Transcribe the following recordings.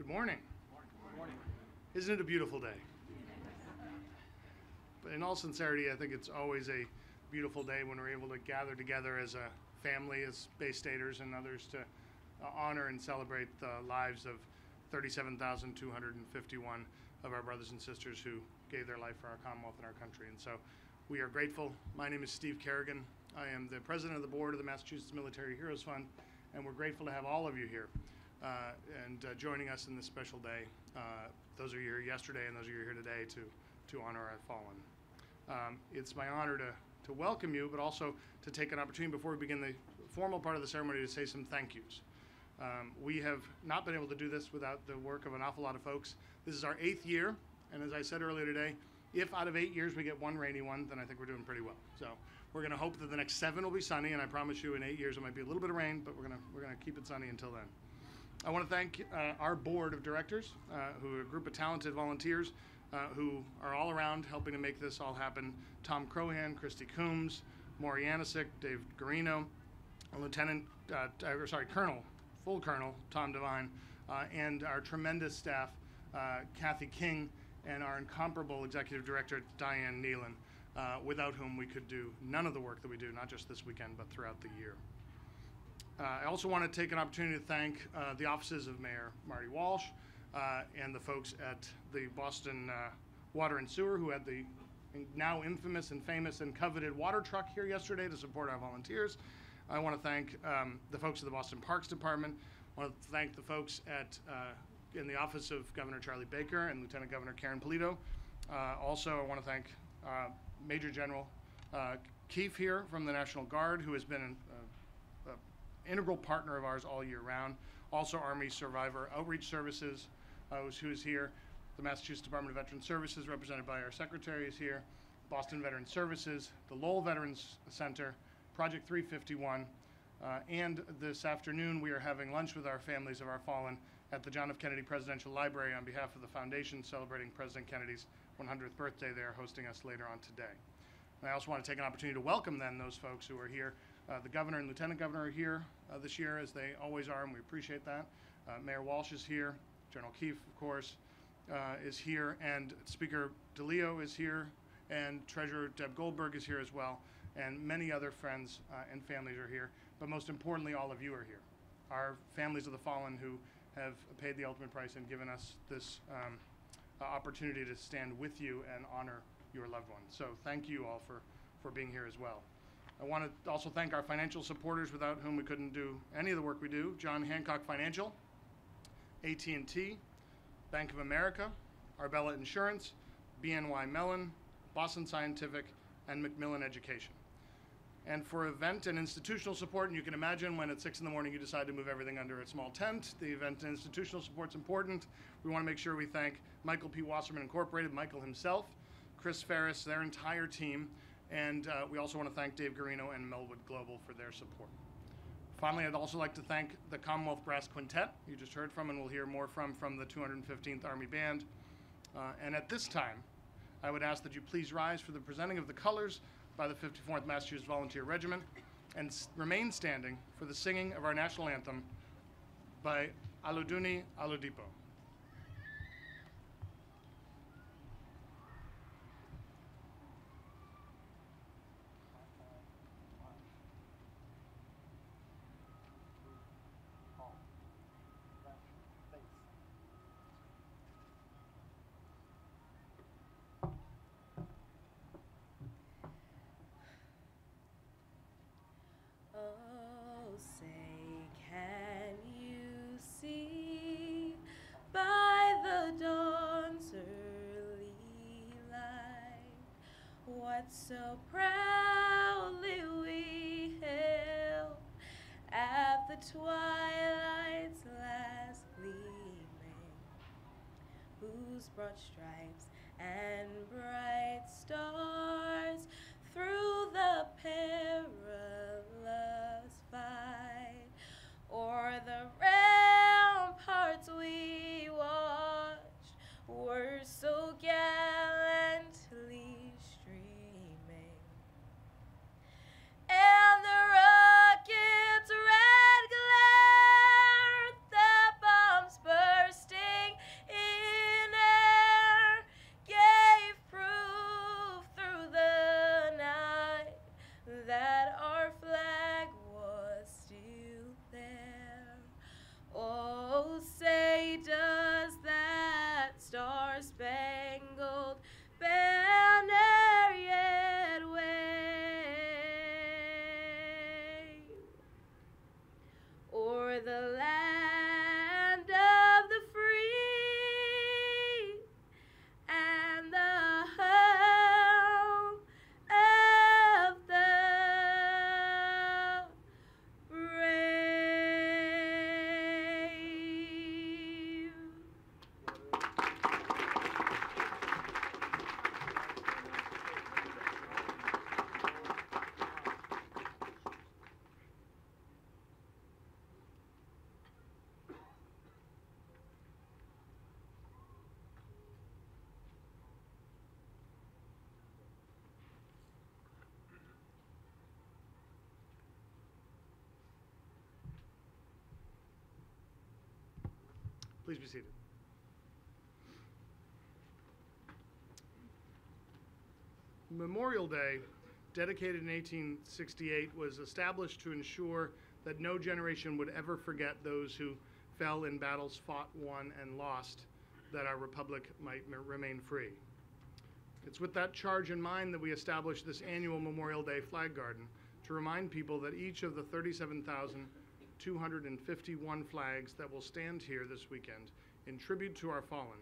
morning. Good morning. Isn't it a beautiful day? But in all sincerity, I think it's always a beautiful day when we're able to gather together as a family, as Bay Staters and others to honor and celebrate the lives of 37,251 of our brothers and sisters who gave their life for our Commonwealth and our country. And so we are grateful. My name is Steve Kerrigan. I am the president of the board of the Massachusetts Military Heroes Fund, and we're grateful to have all of you here joining us in this special day. Those of you here yesterday and those of you here today to honor our fallen. It's my honor to welcome you, but also to take an opportunity before we begin the formal part of the ceremony to say some thank yous. We have not been able to do this without the work of an awful lot of folks. This is our 8th year, and as I said earlier today, if out of 8 years we get one rainy one, then I think we're doing pretty well. So we're going to hope that the next 7 will be sunny, and I promise you in 8 years it might be a little bit of rain, but we're going to keep it sunny until then. I want to thank our board of directors, who are a group of talented volunteers who are all around helping to make this all happen. Tom Crohan, Christy Coombs, Maury Anisic, Dave Garino, Colonel, full Colonel Tom Devine, and our tremendous staff, Kathy King, and our incomparable executive director, Diane Nealon, without whom we could do none of the work that we do, not just this weekend, but throughout the year. I also want to take an opportunity to thank the offices of Mayor Marty Walsh and the folks at the Boston Water and Sewer, who had the now infamous and famous and coveted water truck here yesterday to support our volunteers. I want to thank the folks at the Boston Parks Department. I want to thank the folks in the office of Governor Charlie Baker and Lieutenant Governor Karen Polito. Also, I want to thank Major General Keefe here from the National Guard, who has been an integral partner of ours all year round. Also, Army Survivor Outreach Services, who is here. The Massachusetts Department of Veteran Services, represented by our secretary, is here. Boston Veteran Services, the Lowell Veterans Center, Project 351, and this afternoon we are having lunch with our families of our fallen at the John F. Kennedy Presidential Library on behalf of the foundation celebrating President Kennedy's 100th birthday. They are hosting us later on today. And I also want to take an opportunity to welcome then those folks who are here. The governor and lieutenant governor are here this year, as they always are, and we appreciate that. Mayor Walsh is here. General Keefe, of course, is here, and Speaker DeLeo is here, and Treasurer Deb Goldberg is here as well, and many other friends and families are here. But most importantly, all of you are here. Our families of the fallen who have paid the ultimate price and given us this opportunity to stand with you and honor your loved ones. So thank you all for being here as well. I want to also thank our financial supporters, without whom we couldn't do any of the work we do. John Hancock Financial, AT&T, Bank of America, Arbella Insurance, BNY Mellon, Boston Scientific, and Macmillan Education. And for event and institutional support, and you can imagine when at 6 in the morning you decide to move everything under a small tent, the event and institutional support's important. We want to make sure we thank Michael P. Wasserman Incorporated, Michael himself, Chris Ferris, their entire team, and we also want to thank Dave Garino and Melwood Global for their support. Finally, I'd also like to thank the Commonwealth Brass Quintet you just heard from, and we'll hear more from the 215th Army Band. And at this time, I would ask that you please rise for the presenting of the colors by the 54th Massachusetts Volunteer Regiment, and remain standing for the singing of our national anthem by Aluduni Aludipo. So proudly we hailed at the twilight's last gleaming, whose broad stripes and bright stars through the perilous fight o'er the ramparts we watched were so gallantly and the rocket's red glare, the bombs bursting for the land of the free and the home of the brave. Please be seated. Memorial Day, dedicated in 1868, was established to ensure that no generation would ever forget those who fell in battles fought, won, and lost, that our republic might remain free. It's with that charge in mind that we established this annual Memorial Day Flag Garden to remind people that each of the 37,251 flags that will stand here this weekend in tribute to our fallen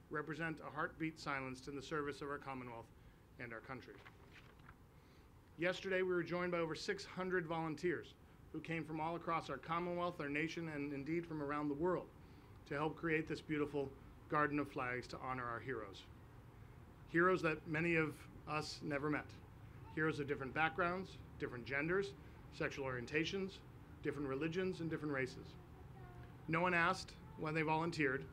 represent a heartbeat silenced in the service of our Commonwealth and our country. Yesterday, we were joined by over 600 volunteers who came from all across our Commonwealth, our nation, and indeed from around the world to help create this beautiful garden of flags to honor our heroes. Heroes that many of us never met. Heroes of different backgrounds, different genders, sexual orientations, different religions, and different races. No one asked when they volunteered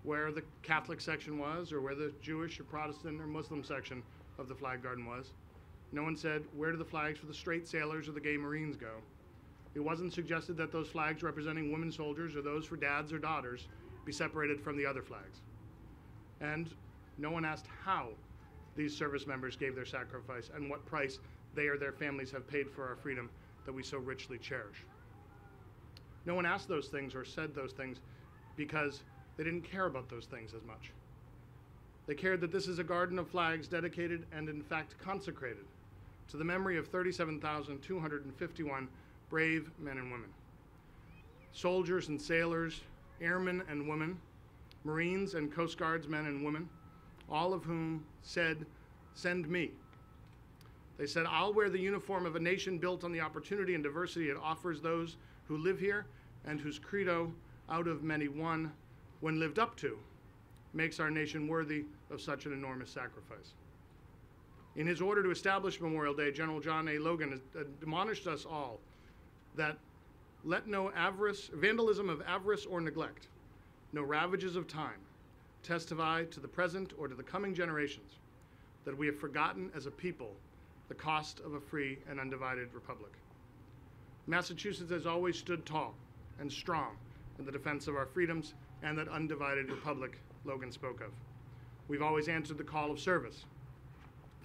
where the Catholic section was or where the Jewish or Protestant or Muslim section of the flag garden was. No one said, where do the flags for the straight sailors or the gay Marines go? It wasn't suggested that those flags representing women soldiers or those for dads or daughters be separated from the other flags. And no one asked how these service members gave their sacrifice and what price they or their families have paid for our freedom that we so richly cherish. No one asked those things or said those things because they didn't care about those things as much. They cared that this is a garden of flags dedicated and in fact consecrated to the memory of 37,251 brave men and women. Soldiers and sailors, airmen and women, Marines and Coast Guards men and women, all of whom said, "Send me." They said, "I'll wear the uniform of a nation built on the opportunity and diversity it offers those who live here and whose credo, out of many one, when lived up to, makes our nation worthy of such an enormous sacrifice." In his order to establish Memorial Day, General John A. Logan admonished us all that let no vandalism of avarice or neglect, no ravages of time, testify to the present or to the coming generations that we have forgotten as a people the cost of a free and undivided republic. Massachusetts has always stood tall and strong in the defense of our freedoms and that undivided republic Logan spoke of. We've always answered the call of service.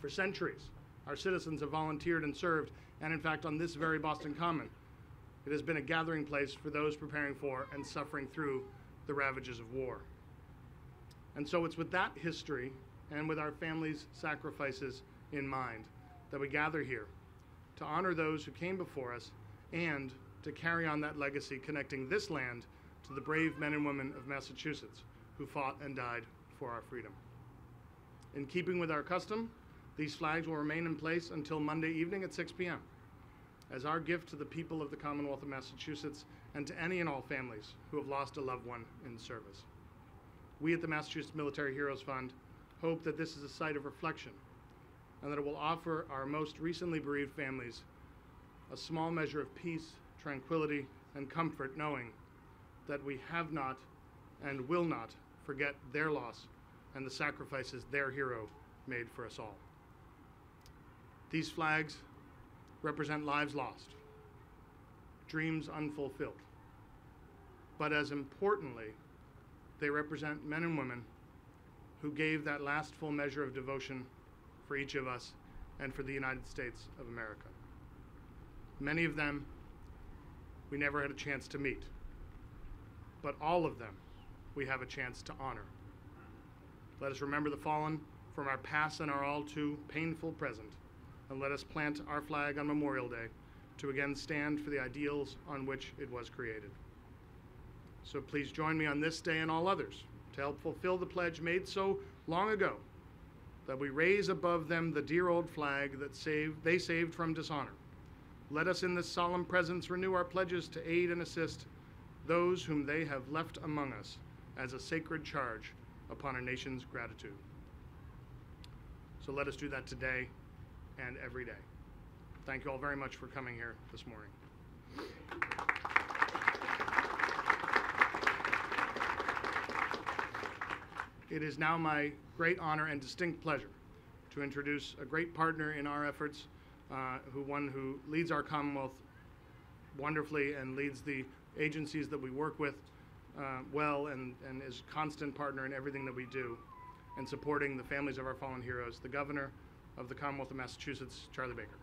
For centuries, our citizens have volunteered and served, and in fact, on this very Boston Common, it has been a gathering place for those preparing for and suffering through the ravages of war. And so it's with that history and with our families' sacrifices in mind that we gather here to honor those who came before us and to carry on that legacy, connecting this land to the brave men and women of Massachusetts who fought and died for our freedom. In keeping with our custom, these flags will remain in place until Monday evening at 6 p.m. as our gift to the people of the Commonwealth of Massachusetts and to any and all families who have lost a loved one in service. We at the Massachusetts Military Heroes Fund hope that this is a site of reflection and that it will offer our most recently bereaved families a small measure of peace, tranquility, and comfort knowing that we have not and will not forget their loss and the sacrifices their hero made for us all. These flags represent lives lost, dreams unfulfilled, but as importantly, they represent men and women who gave that last full measure of devotion for each of us and for the United States of America. Many of them we never had a chance to meet, but all of them we have a chance to honor. Let us remember the fallen from our past and our all too painful present, and let us plant our flag on Memorial Day to again stand for the ideals on which it was created. So please join me on this day and all others to help fulfill the pledge made so long ago, that we raise above them the dear old flag that they saved from dishonor. Let us in this solemn presence renew our pledges to aid and assist those whom they have left among us as a sacred charge upon a nation's gratitude. So let us do that today and every day. Thank you all very much for coming here this morning. It is now my great honor and distinct pleasure to introduce a great partner in our efforts, who leads our Commonwealth wonderfully and leads the agencies that we work with well, and is a constant partner in everything that we do, and supporting the families of our fallen heroes, the Governor of the Commonwealth of Massachusetts, Charlie Baker.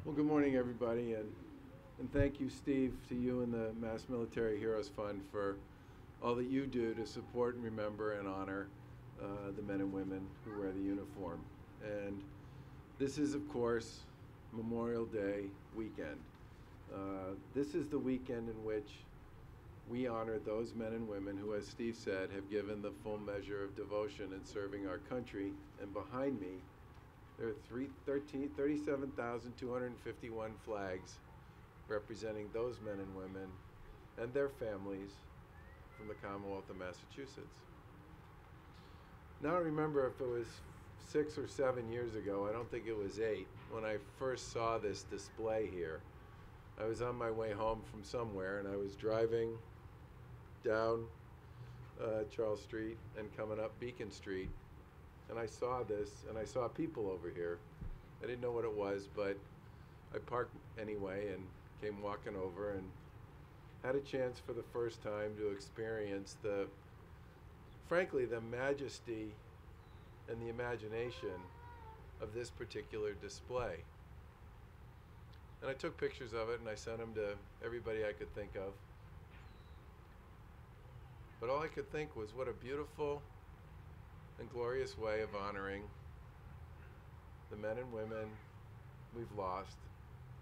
Well, good morning, everybody, and thank you, Steve, to you and the Mass Military Heroes Fund for all that you do to support and remember and honor the men and women who wear the uniform. And this is, of course, Memorial Day weekend. This is the weekend in which we honor those men and women who, as Steve said, have given the full measure of devotion in serving our country. And behind me, there are 37,251 flags representing those men and women and their families from the Commonwealth of Massachusetts. Now, I don't remember if it was 6 or 7 years ago, I don't think it was 8, when I first saw this display here. I was on my way home from somewhere, and I was driving down Charles Street and coming up Beacon Street, and I saw this, and I saw people over here. I didn't know what it was, but I parked anyway and came walking over and had a chance for the first time to experience frankly, the majesty and the imagination of this particular display. And I took pictures of it and I sent them to everybody I could think of. But all I could think was, what a beautiful and glorious way of honoring the men and women we've lost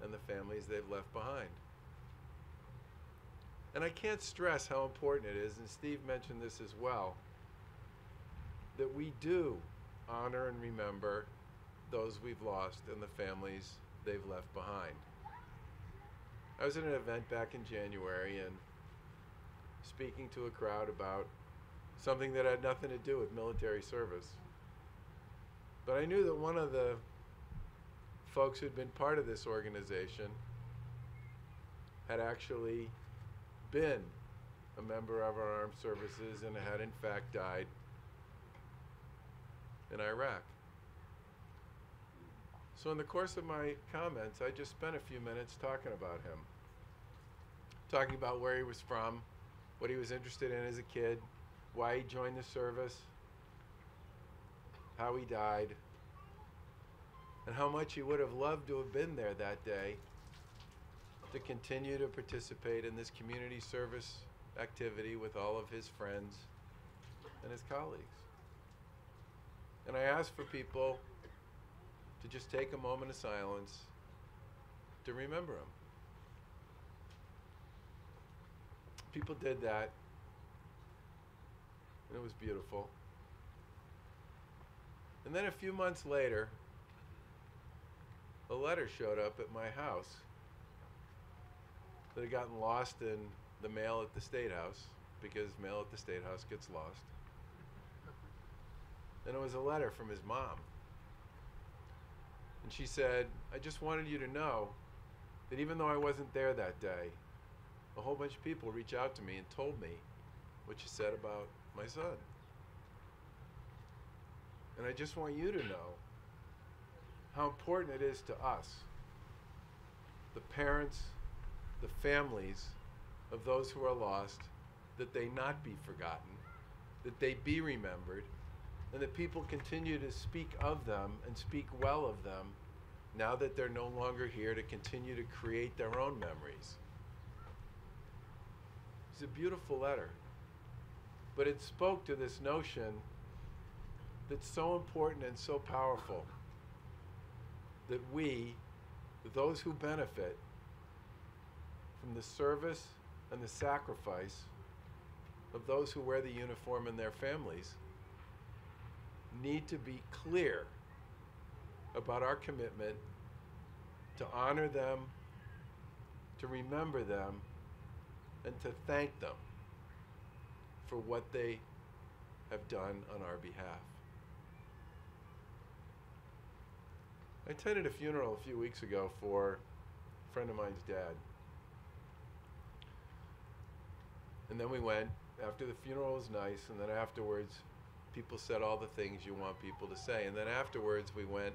and the families they've left behind. And I can't stress how important it is, and Steve mentioned this as well, that we do honor and remember those we've lost and the families they've left behind. I was at an event back in January and speaking to a crowd about something that had nothing to do with military service. But I knew that one of the folks who'd been part of this organization had actually been a member of our armed services and had in fact died in Iraq. So in the course of my comments, I just spent a few minutes talking about him. Talking about where he was from, what he was interested in as a kid, why he joined the service, how he died, and how much he would have loved to have been there that day to continue to participate in this community service activity with all of his friends and his colleagues. And I asked for people to just take a moment of silence to remember him. People did that, and it was beautiful. And then a few months later, a letter showed up at my house that had gotten lost in the mail at the State House, because mail at the State House gets lost. And it was a letter from his mom. And she said, I just wanted you to know that even though I wasn't there that day, a whole bunch of people reached out to me and told me what you said about my son. And I just want you to know how important it is to us, the parents, the families of those who are lost, that they not be forgotten, that they be remembered, and that people continue to speak of them and speak well of them now that they're no longer here, to continue to create their own memories. It's a beautiful letter, but it spoke to this notion that's so important and so powerful, that we, those who benefit from the service and the sacrifice of those who wear the uniform and their families, need to be clear about our commitment to honor them, to remember them, and to thank them for what they have done on our behalf. I attended a funeral a few weeks ago for a friend of mine's dad. And then we went, after the funeral was nice, and then afterwards people said all the things you want people to say. And then afterwards we went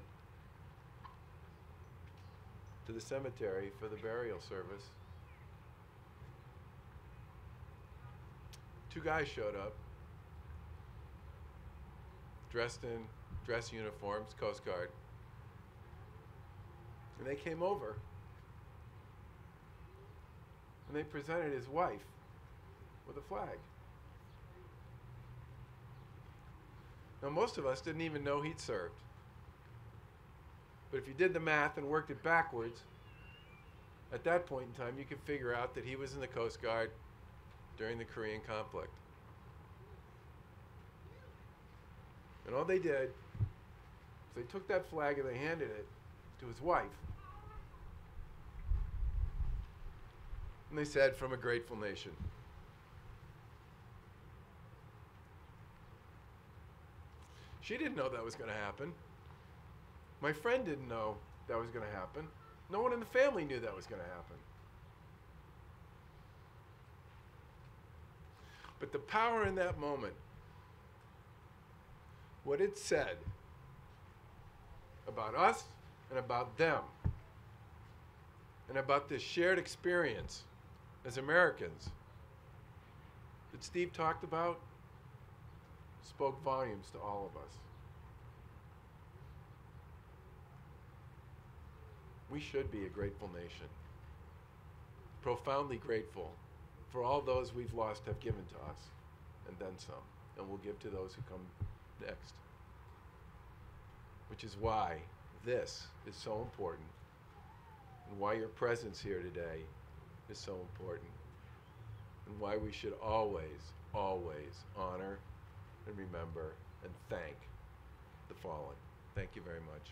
to the cemetery for the burial service. Two guys showed up, dressed in dress uniforms, Coast Guard. And they came over and they presented his wife with a flag. Now, most of us didn't even know he'd served. But if you did the math and worked it backwards, at that point in time, you could figure out that he was in the Coast Guard during the Korean conflict. And all they did was they took that flag and they handed it to his wife. And they said, "From a grateful nation." She didn't know that was going to happen. My friend didn't know that was going to happen. No one in the family knew that was going to happen. But the power in that moment, what it said about us and about them, and about this shared experience as Americans that Steve talked about, spoke volumes to all of us. We should be a grateful nation, profoundly grateful for all those we've lost have given to us, and then some, and will give to those who come next. Which is why this is so important, and why your presence here today is so important, and why we should always, always honor and remember and thank the fallen. Thank you very much.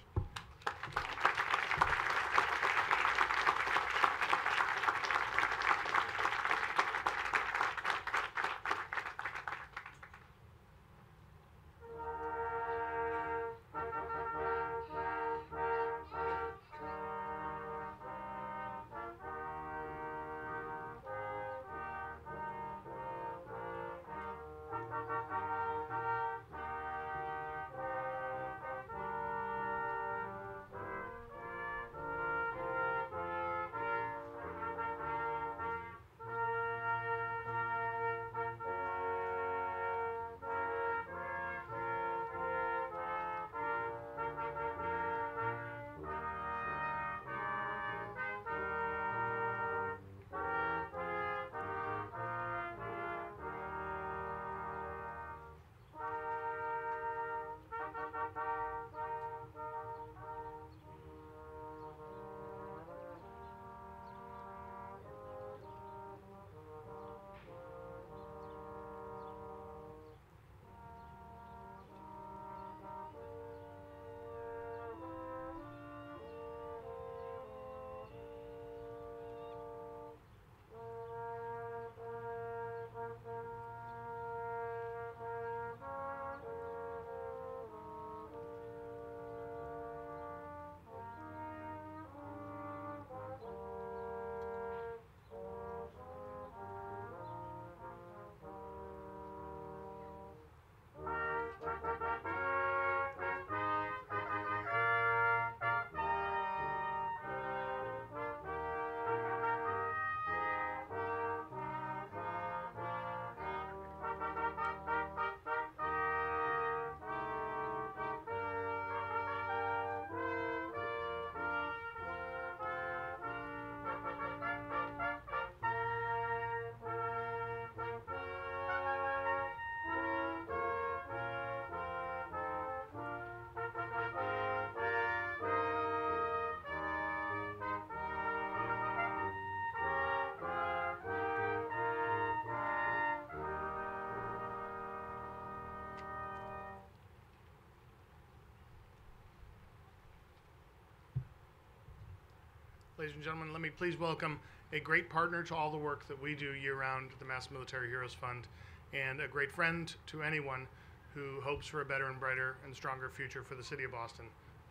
Ladies and gentlemen, let me please welcome a great partner to all the work that we do year-round, the Mass Military Heroes Fund, and a great friend to anyone who hopes for a better and brighter and stronger future for the city of Boston,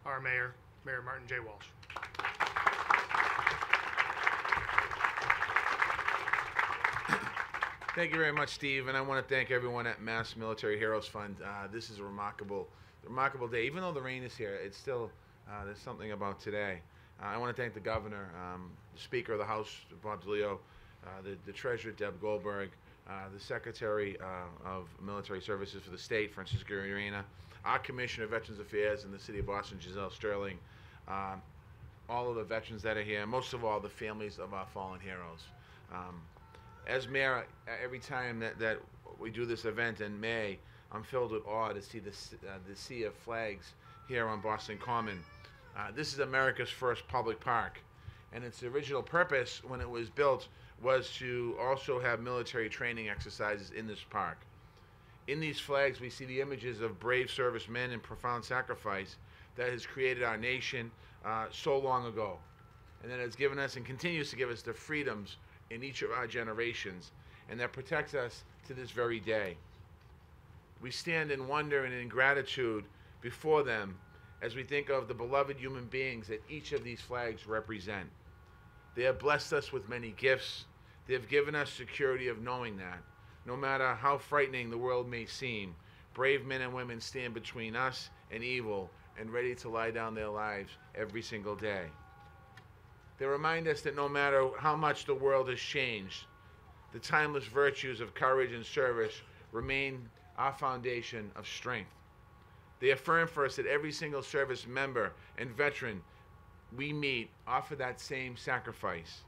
our Mayor, Mayor Martin J. Walsh. Thank you very much, Steve, and I want to thank everyone at Mass Military Heroes Fund. This is a remarkable day. Even though the rain is here, it's still, there's something about today. I want to thank the governor, the Speaker of the House, Bob DeLeo, the Treasurer, Deb Goldberg, the Secretary of Military Services for the state, Francisco Urena, our Commissioner of Veterans Affairs in the City of Boston, Giselle Sterling, all of the veterans that are here, and most of all, the families of our fallen heroes. As mayor, every time that we do this event in May, I'm filled with awe to see the sea of flags here on Boston Common. This is America's first public park, and its original purpose when it was built was to also have military training exercises in this park. In these flags, we see the images of brave servicemen and profound sacrifice that has created our nation so long ago, and that has given us and continues to give us the freedoms in each of our generations, and that protects us to this very day. We stand in wonder and in gratitude before them as we think of the beloved human beings that each of these flags represent. They have blessed us with many gifts. They have given us security of knowing that, no matter how frightening the world may seem, brave men and women stand between us and evil and ready to lie down their lives every single day. They remind us that no matter how much the world has changed, the timeless virtues of courage and service remain our foundation of strength. They affirm for us that every single service member and veteran we meet offer that same sacrifice.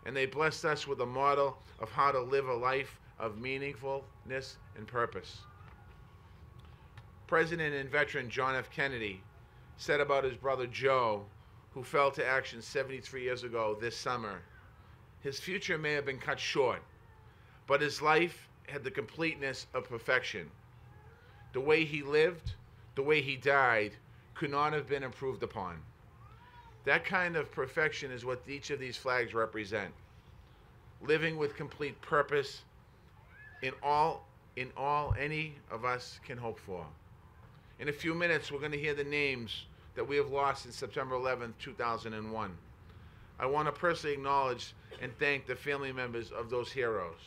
And they blessed us with a model of how to live a life of meaningfulness and purpose. President and veteran John F. Kennedy said about his brother Joe, who fell to action 73 years ago this summer, his future may have been cut short, but his life had the completeness of perfection. The way he lived, the way he died, could not have been improved upon. That kind of perfection is what each of these flags represent. Living with complete purpose in all any of us can hope for. In a few minutes, we're going to hear the names that we have lost in September 11th, 2001. I want to personally acknowledge and thank the family members of those heroes.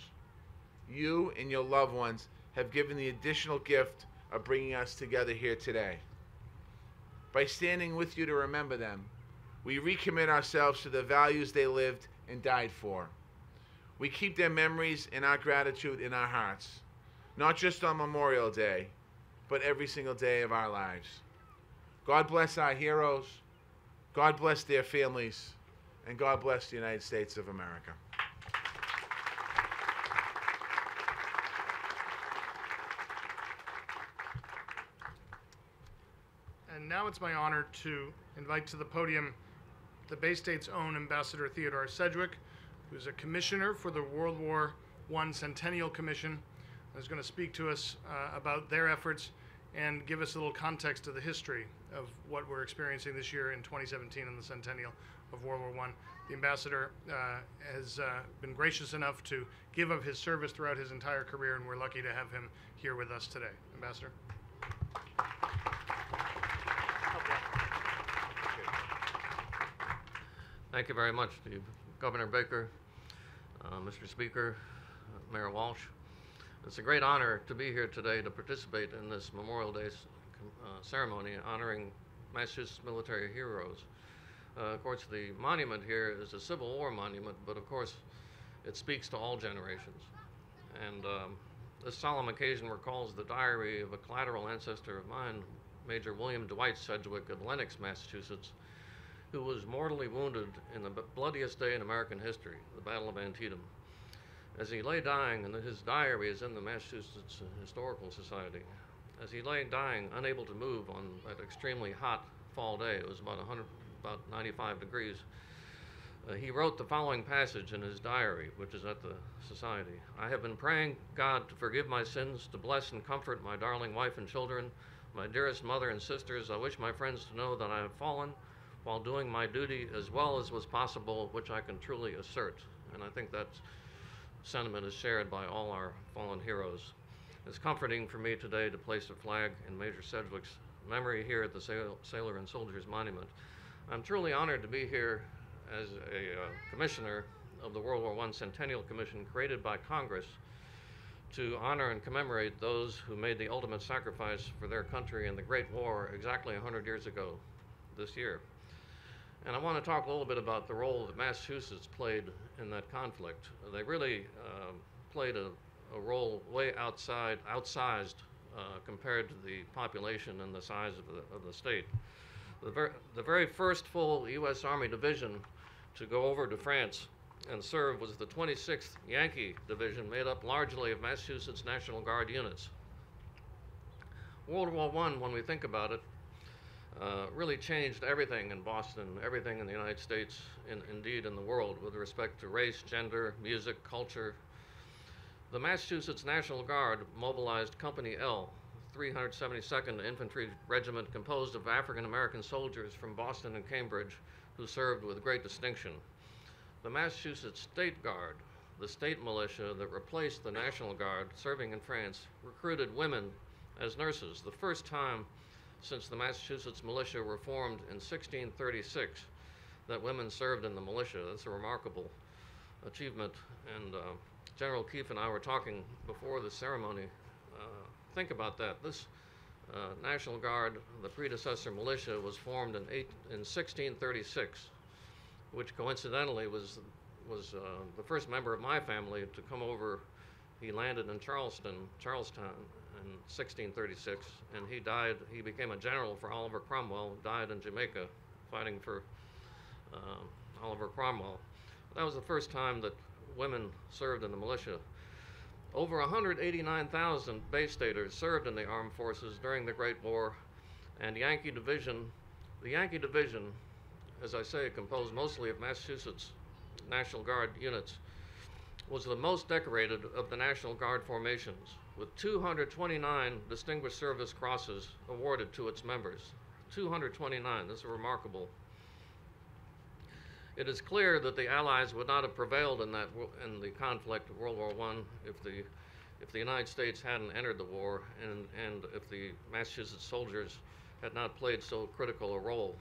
You and your loved ones have given the additional gift of bringing us together here today. By standing with you to remember them, we recommit ourselves to the values they lived and died for. We keep their memories and our gratitude in our hearts, not just on Memorial Day, but every single day of our lives. God bless our heroes, God bless their families, and God bless the United States of America. And now it's my honor to invite to the podium the Bay State's own Ambassador Theodore Sedgwick, who's a commissioner for the World War I Centennial Commission, who's going to speak to us about their efforts and give us a little context of the history of what we're experiencing this year in 2017 in the centennial of World War I. The ambassador has been gracious enough to give of his service throughout his entire career, and we're lucky to have him here with us today. Ambassador. Thank you very much, Steve. Governor Baker, Mr. Speaker, Mayor Walsh. It's a great honor to be here today to participate in this Memorial Day ceremony honoring Massachusetts military heroes. Of course, the monument here is a Civil War monument, but of course, it speaks to all generations. And this solemn occasion recalls the diary of a collateral ancestor of mine, Major William Dwight Sedgwick of Lenox, Massachusetts, who was mortally wounded in the bloodiest day in American history, the Battle of Antietam. As he lay dying, and his diary is in the Massachusetts Historical Society, as he lay dying, unable to move on that extremely hot fall day, it was about 95 degrees, he wrote the following passage in his diary, which is at the Society. I have been praying God to forgive my sins, to bless and comfort my darling wife and children, my dearest mother and sisters. I wish my friends to know that I have fallen while doing my duty as well as was possible, which I can truly assert. And I think that sentiment is shared by all our fallen heroes. It's comforting for me today to place a flag in Major Sedgwick's memory here at the Sailor and Soldiers Monument. I'm truly honored to be here as a commissioner of the World War I Centennial Commission created by Congress to honor and commemorate those who made the ultimate sacrifice for their country in the Great War exactly 100 years ago this year. And I want to talk a little bit about the role that Massachusetts played in that conflict. They really played a role way outsized compared to the population and the size of the state. The very first full U.S. Army division to go over to France and serve was the 26th Yankee Division, made up largely of Massachusetts National Guard units. World War I, when we think about it, really changed everything in Boston, everything in the United States, and indeed in the world, with respect to race, gender, music, culture. The Massachusetts National Guard mobilized Company L, 372nd Infantry Regiment, composed of African American soldiers from Boston and Cambridge who served with great distinction. The Massachusetts State Guard, the state militia that replaced the National Guard serving in France, recruited women as nurses, the first time since the Massachusetts militia were formed in 1636 that women served in the militia. That's a remarkable achievement. And General Keefe and I were talking before the ceremony. Think about that. This National Guard, the predecessor militia, was formed in 1636, which coincidentally was the first member of my family to come over. He landed in Charlestown in 1636, and he died. He became a general for Oliver Cromwell, died in Jamaica fighting for Oliver Cromwell. That was the first time that women served in the militia. Over 189,000 Bay Staters served in the armed forces during the Great War, and the Yankee Division, as I say, composed mostly of Massachusetts National Guard units, was the most decorated of the National Guard formations, with 229 Distinguished Service Crosses awarded to its members. 229, that's remarkable. It is clear that the Allies would not have prevailed in the conflict of World War I if the United States hadn't entered the war, and if the Massachusetts soldiers had not played so critical a role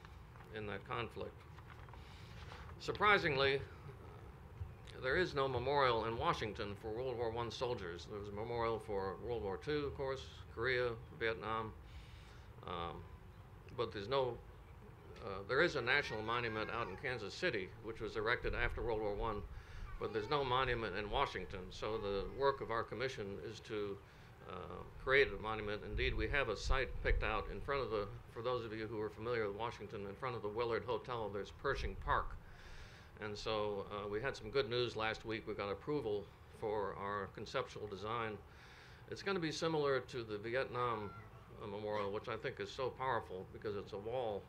in that conflict. Surprisingly, there is no memorial in Washington for World War I soldiers. There was a memorial for World War II, of course, Korea, Vietnam, but there is a national monument out in Kansas City, which was erected after World War I, but there's no monument in Washington. So the work of our commission is to create a monument. Indeed, we have a site picked out in front of for those of you who are familiar with Washington, in front of the Willard Hotel, there's Pershing Park. And so we had some good news last week. We got approval for our conceptual design. It's going to be similar to the Vietnam Memorial, which I think is so powerful because it's a wall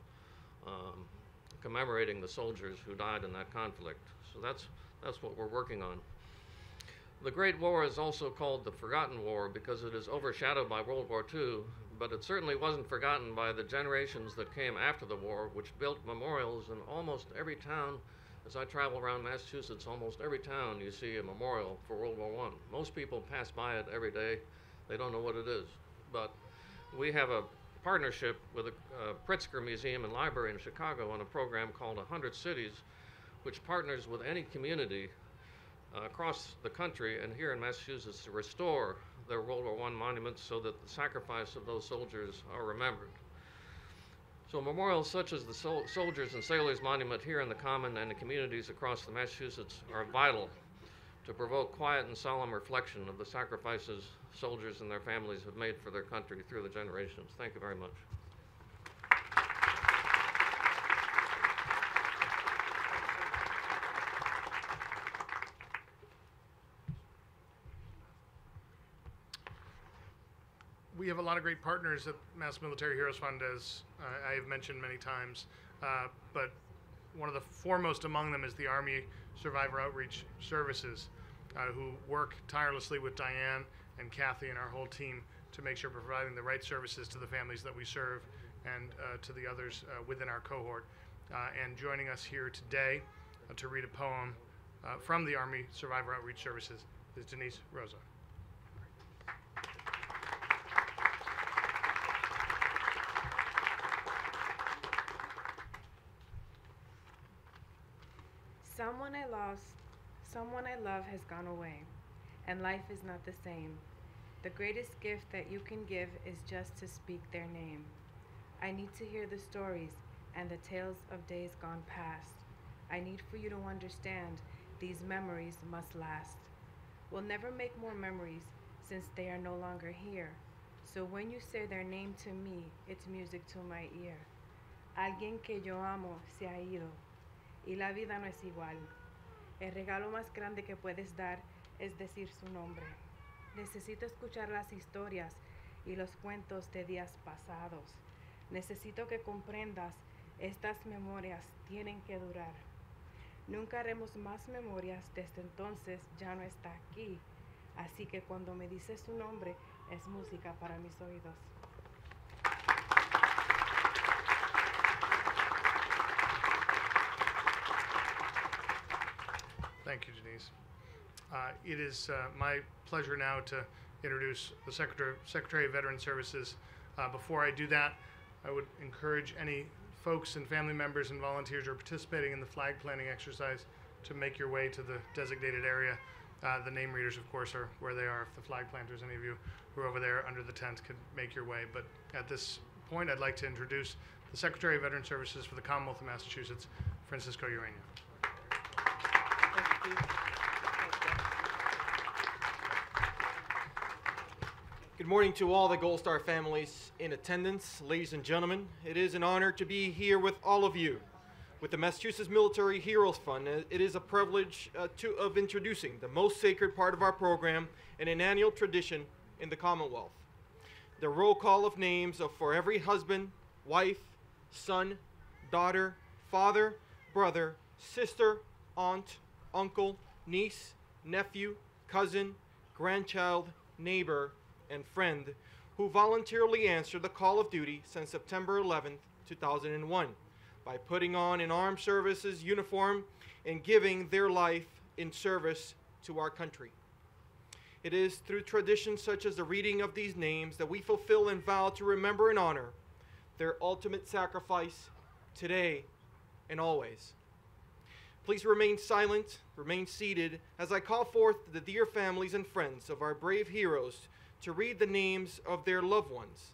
commemorating the soldiers who died in that conflict. So that's what we're working on. The Great War is also called the Forgotten War because it is overshadowed by World War II, but it certainly wasn't forgotten by the generations that came after the war, which built memorials in almost every town. As I travel around Massachusetts, almost every town you see a memorial for World War I. Most people pass by it every day. They don't know what it is. But we have a partnership with the Pritzker Museum and Library in Chicago on a program called 100 Cities, which partners with any community across the country and here in Massachusetts to restore their World War I monuments so that the sacrifice of those soldiers are remembered. So memorials such as the Soldiers and Sailors Monument here in the Common and the communities across the Massachusetts are vital to provoke quiet and solemn reflection of the sacrifices soldiers and their families have made for their country through the generations. Thank you very much. We have a lot of great partners at Mass Military Heroes Fund, as I have mentioned many times, but one of the foremost among them is the Army Survivor Outreach Services, who work tirelessly with Diane and Kathy and our whole team to make sure we're providing the right services to the families that we serve and to the others within our cohort. and joining us here today to read a poem from the Army Survivor Outreach Services is Denise Rosa. Someone I lost, someone I love has gone away, and life is not the same. The greatest gift that you can give is just to speak their name. I need to hear the stories and the tales of days gone past. I need for you to understand these memories must last. We'll never make more memories since they are no longer here. So when you say their name to me, it's music to my ear. Alguien que yo amo se ha ido, y la vida no es igual. El regalo más grande que puedes dar es decir su nombre. Necesito escuchar las historias y los cuentos de días pasados. Necesito que comprendas, estas memorias tienen que durar. Nunca haremos más memorias, desde entonces ya no está aquí. Así que cuando me dice su nombre, es música para mis oídos. Thank you, Denise. It is my pleasure now to introduce the Secretary of Veteran Services. Before I do that, I would encourage any folks and family members and volunteers who are participating in the flag planting exercise to make your way to the designated area. The name readers, of course, are where they are. If the flag planters, any of you who are over there under the tent, could make your way. But at this point, I'd like to introduce the Secretary of Veteran Services for the Commonwealth of Massachusetts, Francisco Urania. Good morning to all the Gold Star families in attendance. Ladies and gentlemen, it is an honor to be here with all of you. With the Massachusetts Military Heroes Fund, it is a privilege of introducing the most sacred part of our program and an annual tradition in the Commonwealth. The roll call of names for every husband, wife, son, daughter, father, brother, sister, aunt, uncle, niece, nephew, cousin, grandchild, neighbor, and friend who voluntarily answered the call of duty since September 11th, 2001 by putting on an armed services uniform and giving their life in service to our country. It is through traditions such as the reading of these names that we fulfill and vow to remember and honor their ultimate sacrifice today and always. Please remain silent, remain seated as I call forth the dear families and friends of our brave heroes to read the names of their loved ones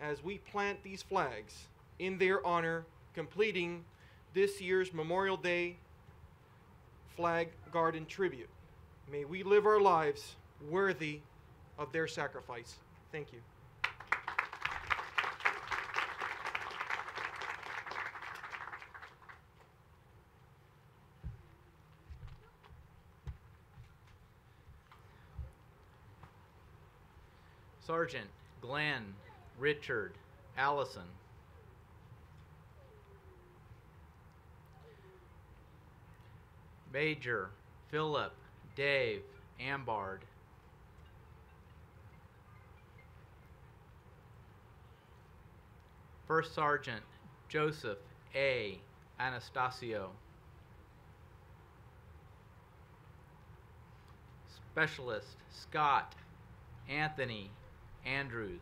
as we plant these flags in their honor, completing this year's Memorial Day Flag Garden Tribute. May we live our lives worthy of their sacrifice. Thank you. Sergeant Glenn Richard Allison. Major Philip Dave Ambard. First Sergeant Joseph A. Anastasio. Specialist Scott Anthony Andrews.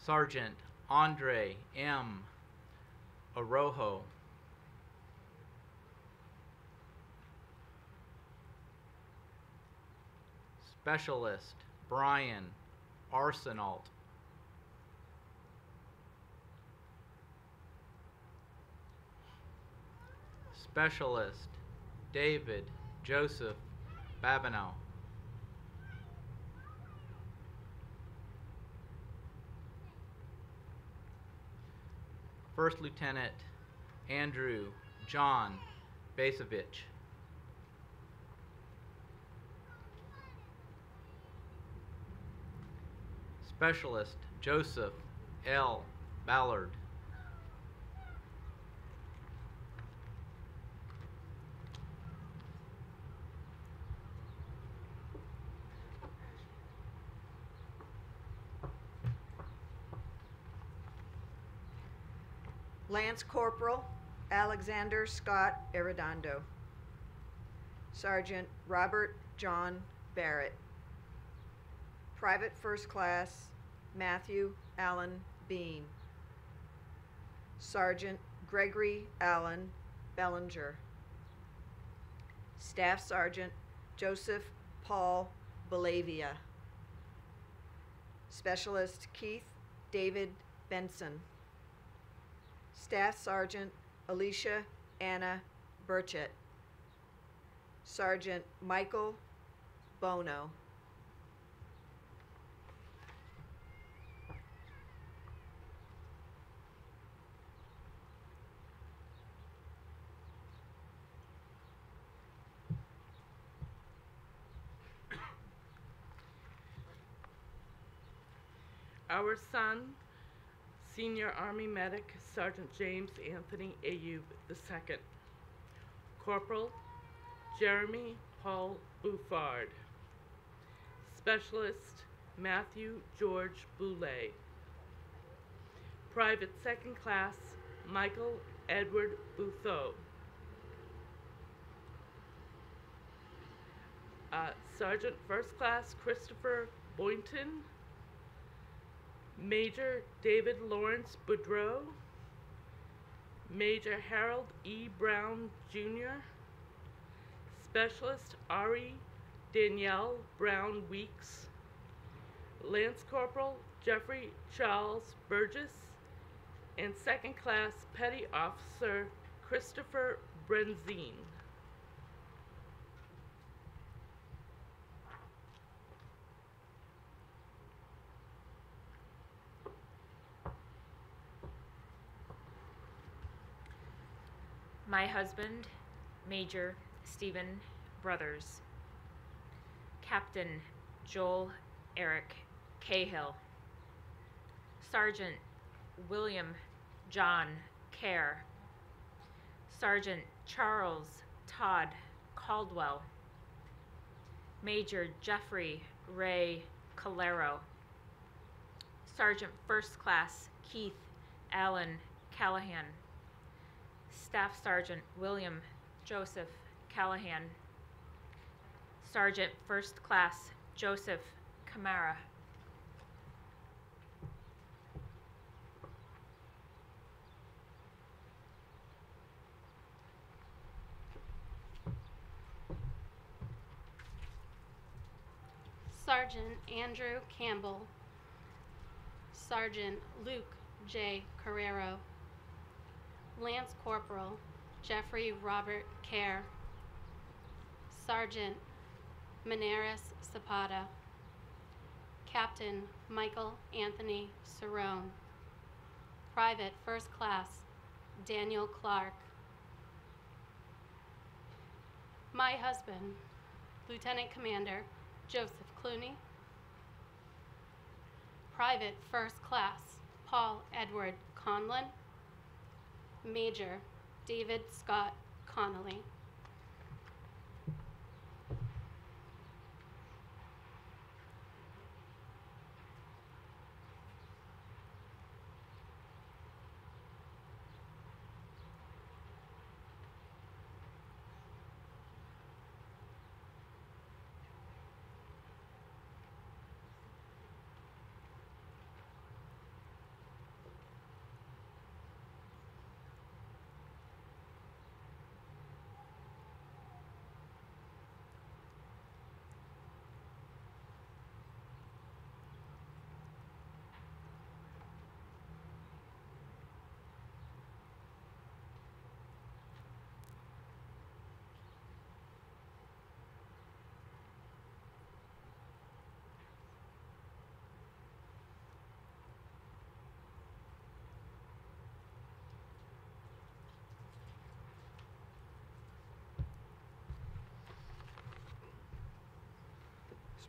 Sergeant Andre M. Arojo. Specialist Brian Arsenault. Specialist David Joseph Babineau. First Lieutenant Andrew John Basevich. Specialist Joseph L. Ballard. Lance Corporal Alexander Scott Arredondo. Sergeant Robert John Barrett. Private First Class Matthew Allen Bean. Sergeant Gregory Allen Bellinger. Staff Sergeant Joseph Paul Belavia. Specialist Keith David Benson. Staff Sergeant Alicia Anna Burchett. Sergeant Michael Bono. Our son, Senior Army Medic Sergeant James Anthony Ayub II. Corporal Jeremy Paul Buffard. Specialist Matthew George Boulay. Private Second Class Michael Edward Boutheau. Sergeant First Class Christopher Boynton. Major David Lawrence Boudreau. Major Harold E. Brown, Jr. Specialist Ari Danielle Brown Weeks. Lance Corporal Jeffrey Charles Burgess. And Second Class Petty Officer Christopher Brenzine. My husband, Major Stephen Brothers. Captain Joel Eric Cahill. Sergeant William John Kerr. Sergeant Charles Todd Caldwell. Major Jeffrey Ray Calero. Sergeant First Class Keith Allen Callahan. Staff Sergeant William Joseph Callahan. Sergeant First Class Joseph Camara. Sergeant Andrew Campbell. Sergeant Luke J. Carrero. Lance Corporal Jeffrey Robert Kerr. Sergeant Menares Zapata. Captain Michael Anthony Cerrone. Private First Class Daniel Clark. My husband, Lieutenant Commander Joseph Clooney. Private First Class Paul Edward Conlon. Major David Scott Connolly.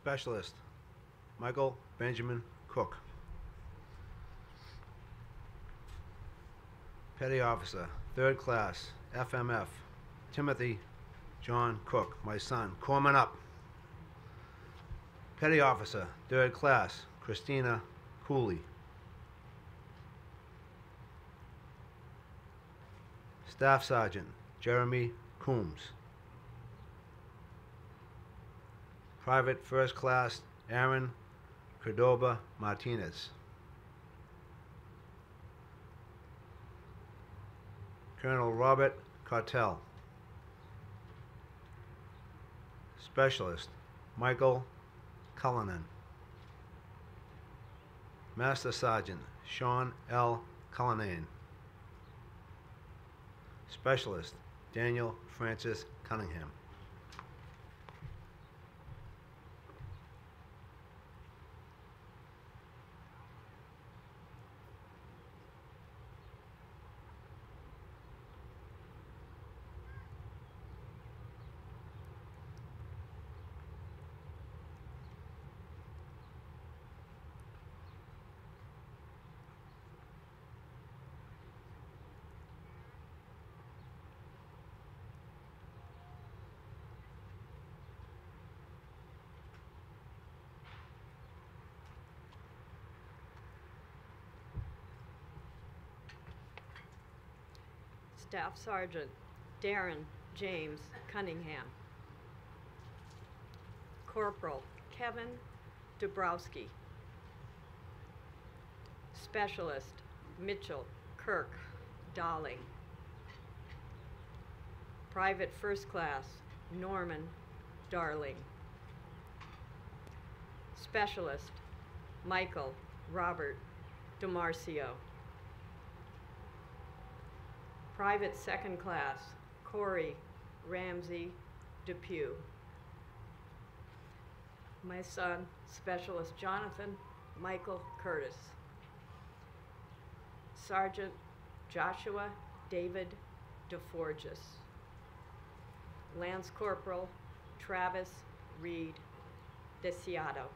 Specialist Michael Benjamin Cook. Petty Officer, 3rd Class, FMF, Timothy John Cook, my son. Corpsman up. Petty Officer, 3rd Class, Christina Cooley. Staff Sergeant Jeremy Coombs. Private First Class Aaron Cordoba Martinez. Colonel Robert Cartel. Specialist Michael Cullinan. Master Sergeant Sean L. Cullinan. Specialist Daniel Francis Cunningham. Staff Sergeant Darren James Cunningham. Corporal Kevin Dabrowski. Specialist Mitchell Kirk Dolling. Private First Class Norman Darling. Specialist Michael Robert DeMarcio. Private Second Class Corey Ramsey Depew. My son, Specialist Jonathan Michael Curtis. Sergeant Joshua David DeForges. Lance Corporal Travis Reed Desiato.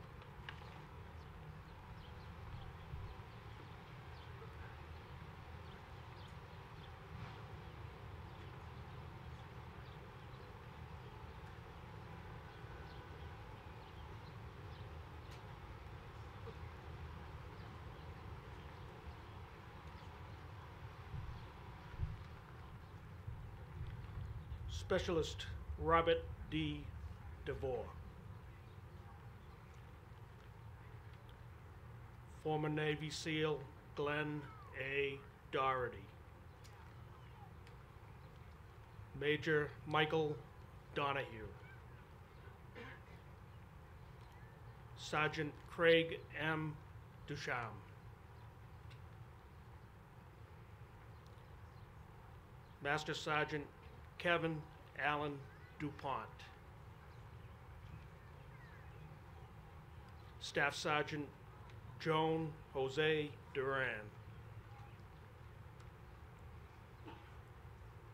Specialist Robert D. DeVore. Former Navy SEAL Glenn A. Doherty. Major Michael Donahue. Sergeant Craig M. Ducharme. Master Sergeant Kevin Allen DuPont. Staff Sergeant Joan Jose Duran.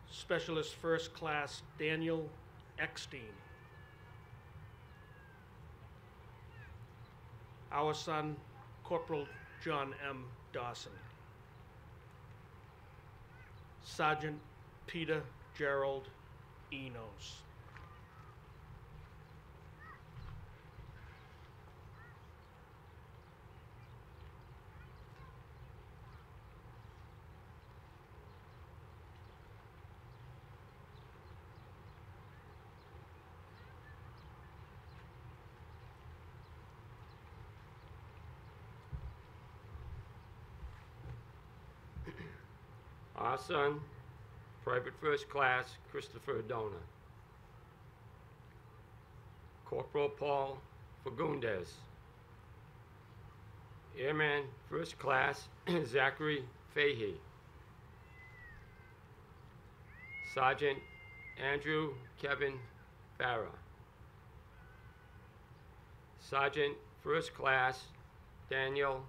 Specialist First Class Daniel Eckstein. Our son, Corporal John M. Dawson. Sergeant Peter Gerald Enos. Our son, Private First Class Christopher Dona. Corporal Paul Fagundes. Airman First Class Zachary Fahey. Sergeant Andrew Kevin Farah. Sergeant First Class Daniel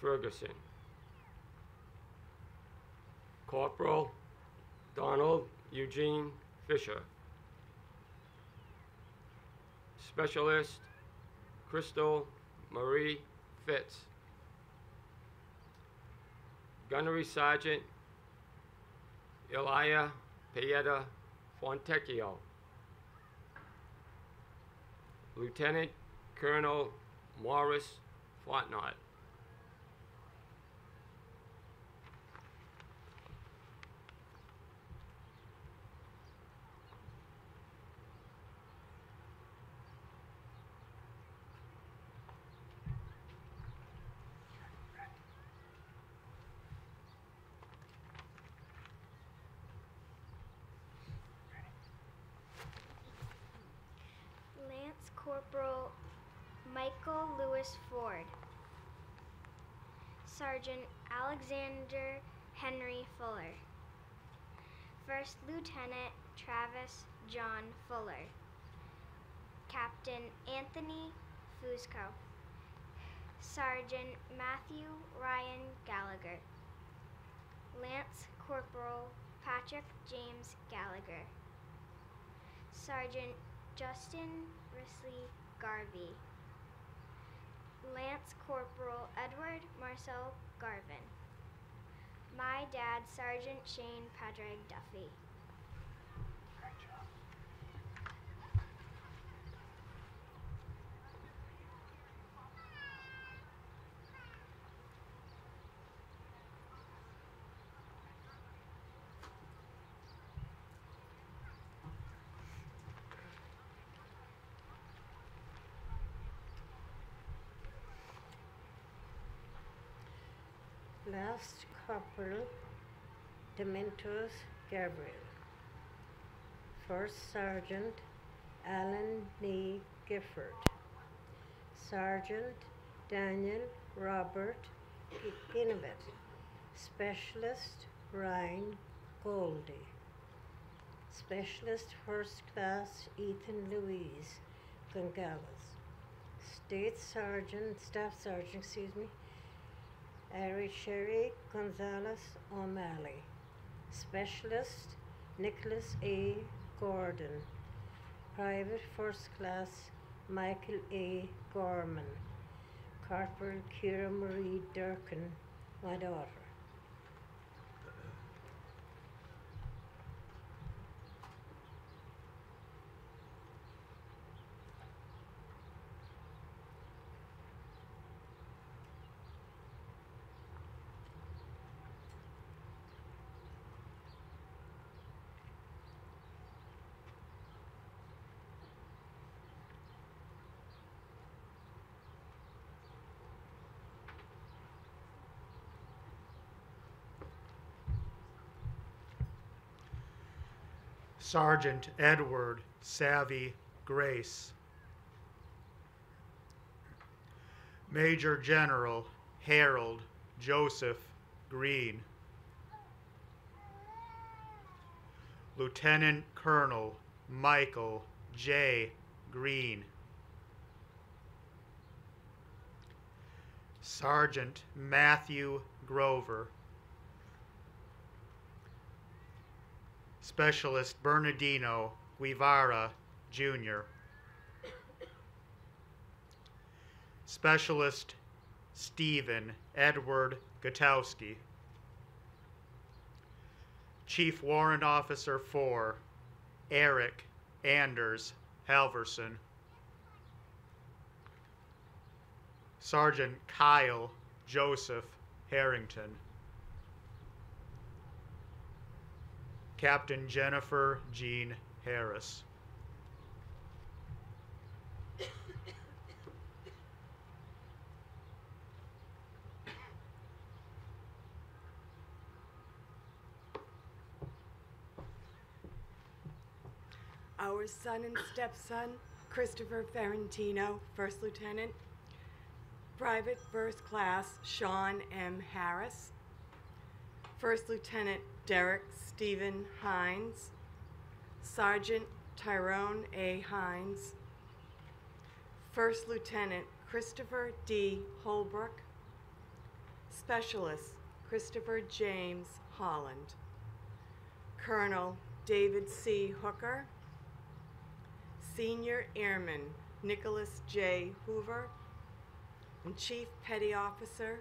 Ferguson. Corporal Donald Eugene Fisher. Specialist Crystal Marie Fitz. Gunnery Sergeant Elia Pieta Fontecchio. Lieutenant Colonel Morris Fontnot. Corporal Michael Lewis Ford. Sergeant Alexander Henry Fuller. First Lieutenant Travis John Fuller. Captain Anthony Fusco. Sergeant Matthew Ryan Gallagher. Lance Corporal Patrick James Gallagher. Sergeant Justin Risley Garvey. Lance Corporal Edward Marcel Garvin. My dad, Sergeant Shane Padraig Duffy. Last Corporal Dementos Gabriel. First Sergeant Alan Nee Gifford. Sergeant Daniel Robert Ginnivet. Specialist Ryan Goldie. Specialist First Class Ethan Louise Gonzalez. Staff Sergeant, Ari Sherry Gonzalez O'Malley. Specialist Nicholas A. Gordon. Private First Class Michael A. Gorman. Corporal Kira Marie Durkin, my daughter. Sergeant Edward Savvy Grace. Major General Harold Joseph Green. Lieutenant Colonel Michael J. Green. Sergeant Matthew Grover. Specialist Bernardino Guevara, Jr. Specialist Stephen Edward Gutowski. Chief Warrant Officer 4, Eric Anders Halverson. Sergeant Kyle Joseph Harrington. Captain Jennifer Jean Harris. Our son and stepson, Christopher Ferrantino, First Lieutenant. Private First Class, Sean M. Harris. First Lieutenant Derek Stephen Hines. Sergeant Tyrone A. Hines. First Lieutenant Christopher D. Holbrook. Specialist Christopher James Holland. Colonel David C. Hooker. Senior Airman Nicholas J. Hoover. And Chief Petty Officer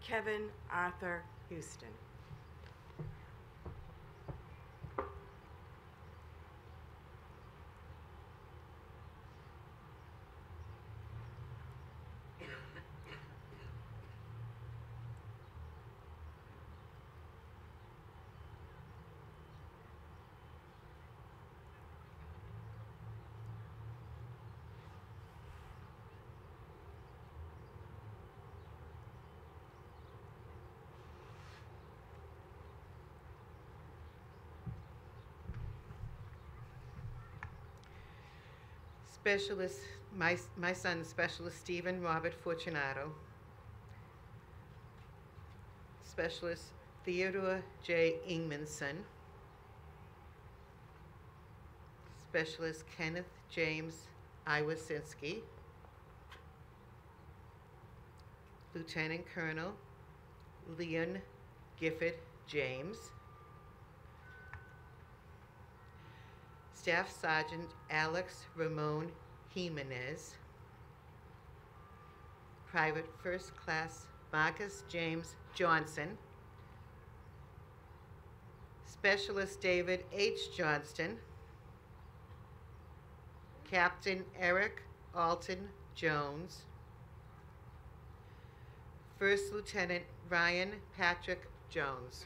Kevin Arthur Houston. Specialist My son, Specialist Stephen Robert Fortunato. Specialist Theodore J. Ingmanson. Specialist Kenneth James Iwasinski. Lieutenant Colonel Leon Gifford James. Staff Sergeant Alex Ramon Jimenez. Private First Class Marcus James Johnson. Specialist David H. Johnston. Captain Eric Alton Jones. First Lieutenant Ryan Patrick Jones.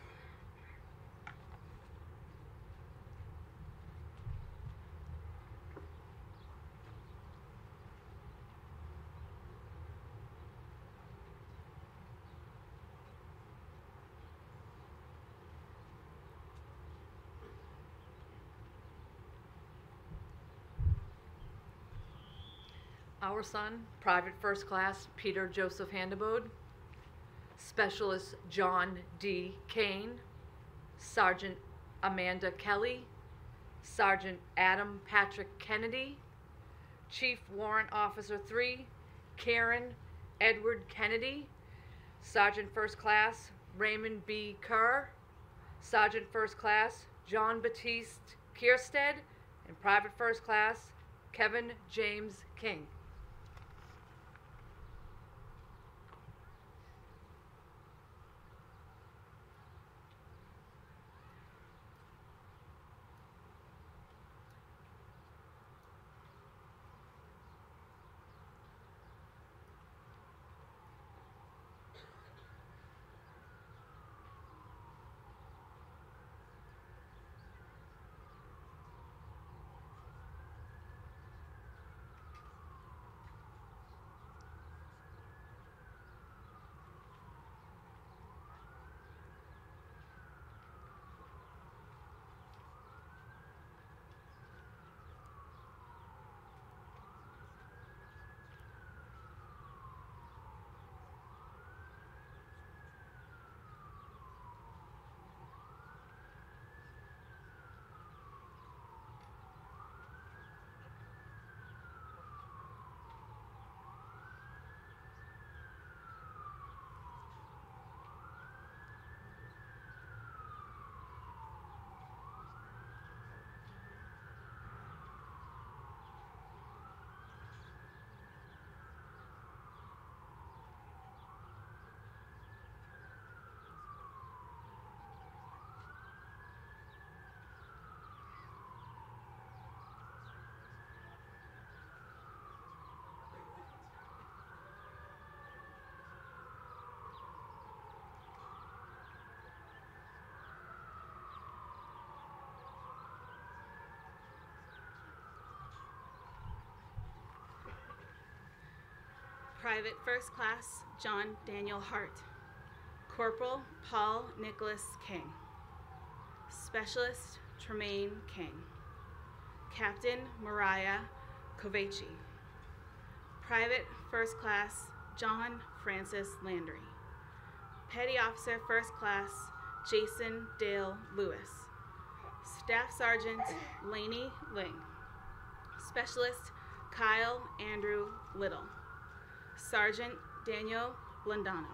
Our son, Private First Class Peter Joseph Handebode. Specialist John D. Kane. Sergeant Amanda Kelly. Sergeant Adam Patrick Kennedy. Chief Warrant Officer 3, Karen Edward Kennedy. Sergeant First Class Raymond B. Kerr. Sergeant First Class John Batiste Kierstead. And Private First Class Kevin James King. Private First Class John Daniel Hart. Corporal Paul Nicholas King. Specialist Tremaine King. Captain Mariah Kovaci. Private First Class John Francis Landry. Petty Officer First Class Jason Dale Lewis. Staff Sergeant Laney Ling. Specialist Kyle Andrew Little. Sergeant Daniel Blondano.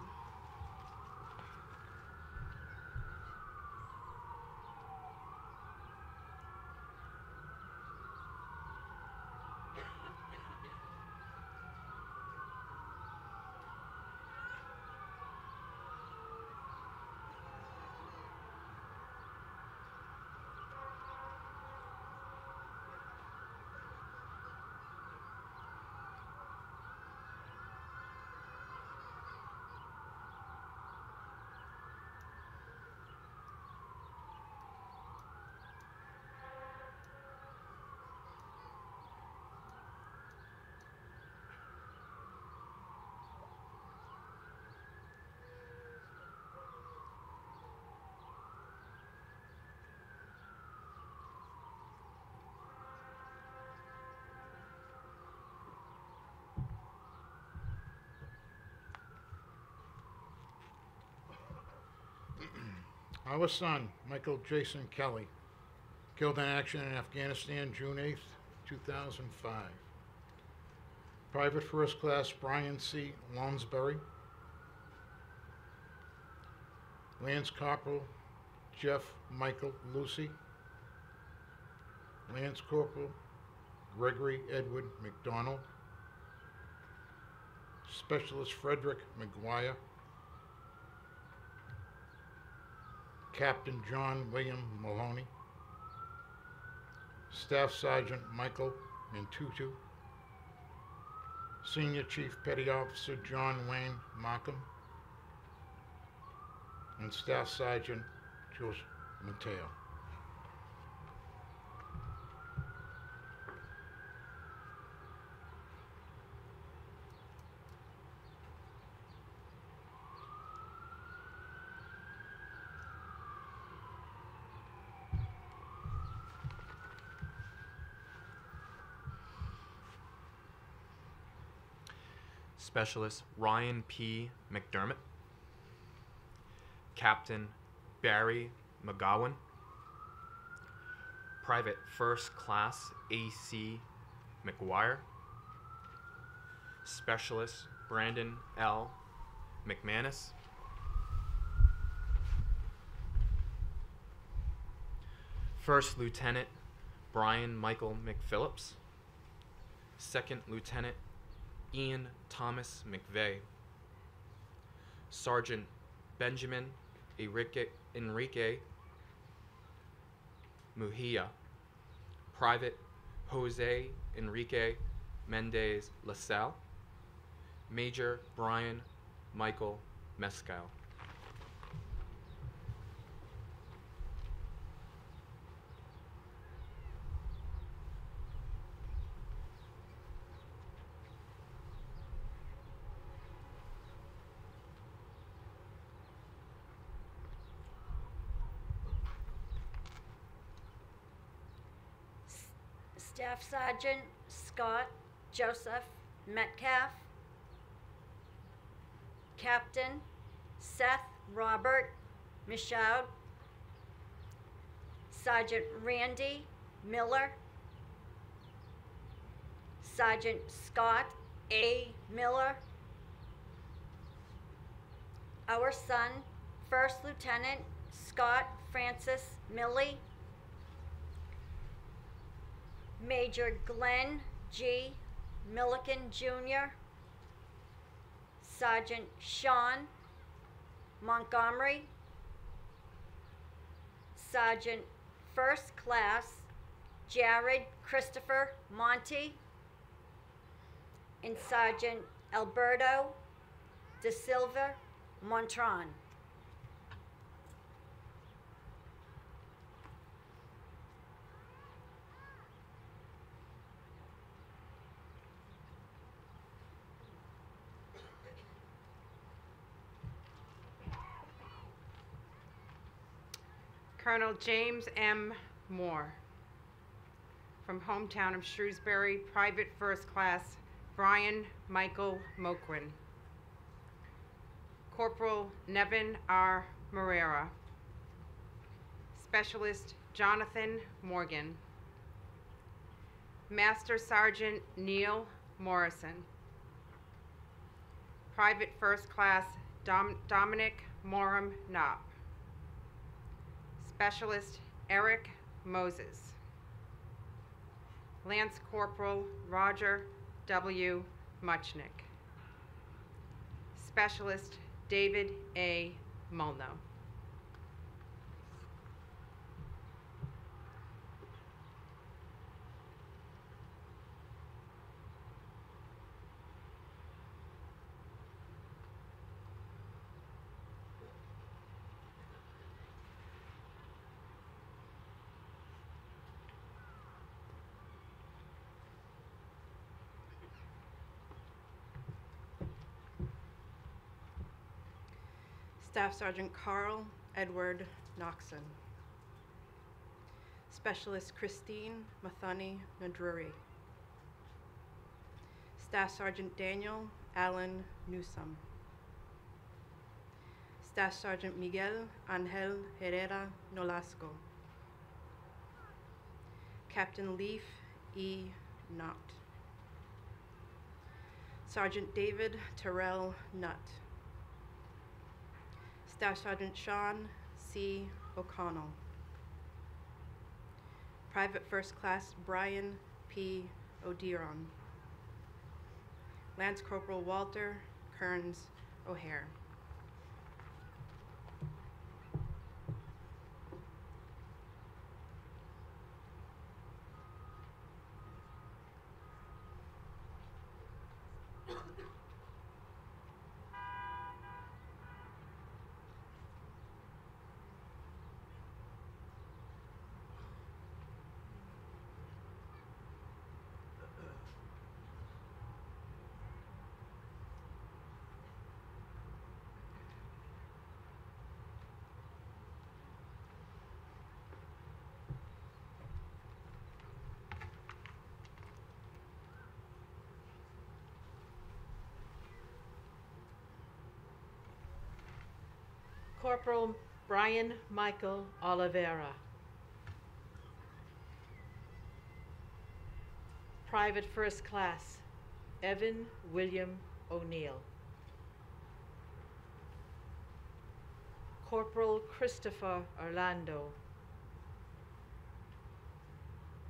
Our son, Michael Jason Kelly, killed in action in Afghanistan, June 8th, 2005. Private First Class Brian C. Lonsberry. Lance Corporal Jeff Michael Lucy. Lance Corporal Gregory Edward McDonald. Specialist Frederick McGuire. Captain John William Maloney. Staff Sergeant Michael Mantutu. Senior Chief Petty Officer John Wayne Markham. And Staff Sergeant Joseph Mateo. Specialist Ryan P. McDermott. Captain Barry McGowan. Private First Class A.C. McGuire. Specialist Brandon L. McManus. First Lieutenant Brian Michael McPhillips. Second Lieutenant Ian Thomas McVeigh. Sergeant Benjamin Enrique Mujia. Private Jose Enrique Mendez LaSalle. Major Brian Michael Mescal. Staff Sergeant Scott Joseph Metcalf. Captain Seth Robert Michaud. Sergeant Randy Miller. Sergeant Scott A. Miller. Our son, First Lieutenant Scott Francis Milley. Major Glenn G. Milliken Jr. Sergeant Sean Montgomery. Sergeant First Class Jared Christopher Monty. And Sergeant Alberto De Silva Montron. Colonel James M. Moore. From hometown of Shrewsbury, Private First Class Brian Michael Moquin. Corporal Nevin R. Morera. Specialist Jonathan Morgan. Master Sergeant Neil Morrison. Private First Class Dominic Moram Knopp. Specialist Eric Moses. Lance Corporal Roger W. Muchnick. Specialist David A. Mulno. Staff Sergeant Carl Edward Noxon. Specialist Christine Mathani Nadruri. Staff Sergeant Daniel Allen Newsome. Staff Sergeant Miguel Angel Herrera Nolasco. Captain Leaf E. Knott. Sergeant David Terrell Nutt. Staff Sergeant Sean C. O'Connell. Private First Class Brian P. O'Deron. Lance Corporal Walter Kearns O'Hare. Corporal Brian Michael Oliveira. Private First Class Evan William O'Neill. Corporal Christopher Orlando.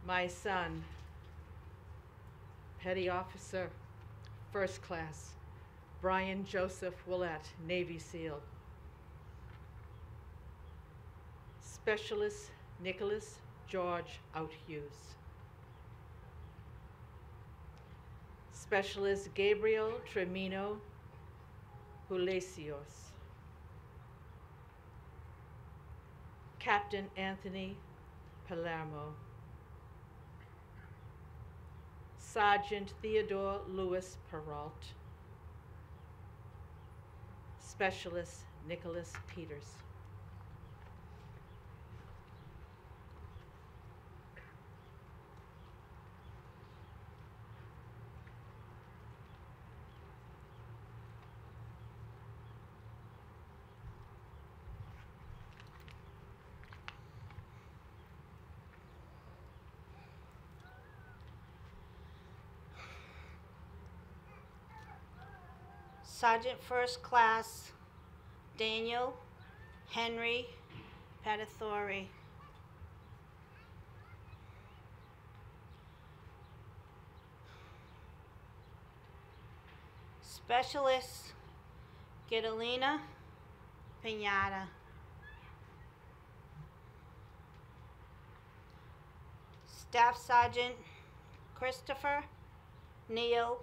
My son, Petty Officer First Class Brian Joseph Willett, Navy SEAL. Specialist Nicholas George Outhughes. Specialist Gabriel Tremino Hulesios. Captain Anthony Palermo. Sergeant Theodore Louis Perrault. Specialist Nicholas Peters. Sergeant First Class Daniel Henry Patathori. Specialist Gitalina Pinata. Staff Sergeant Christopher Neil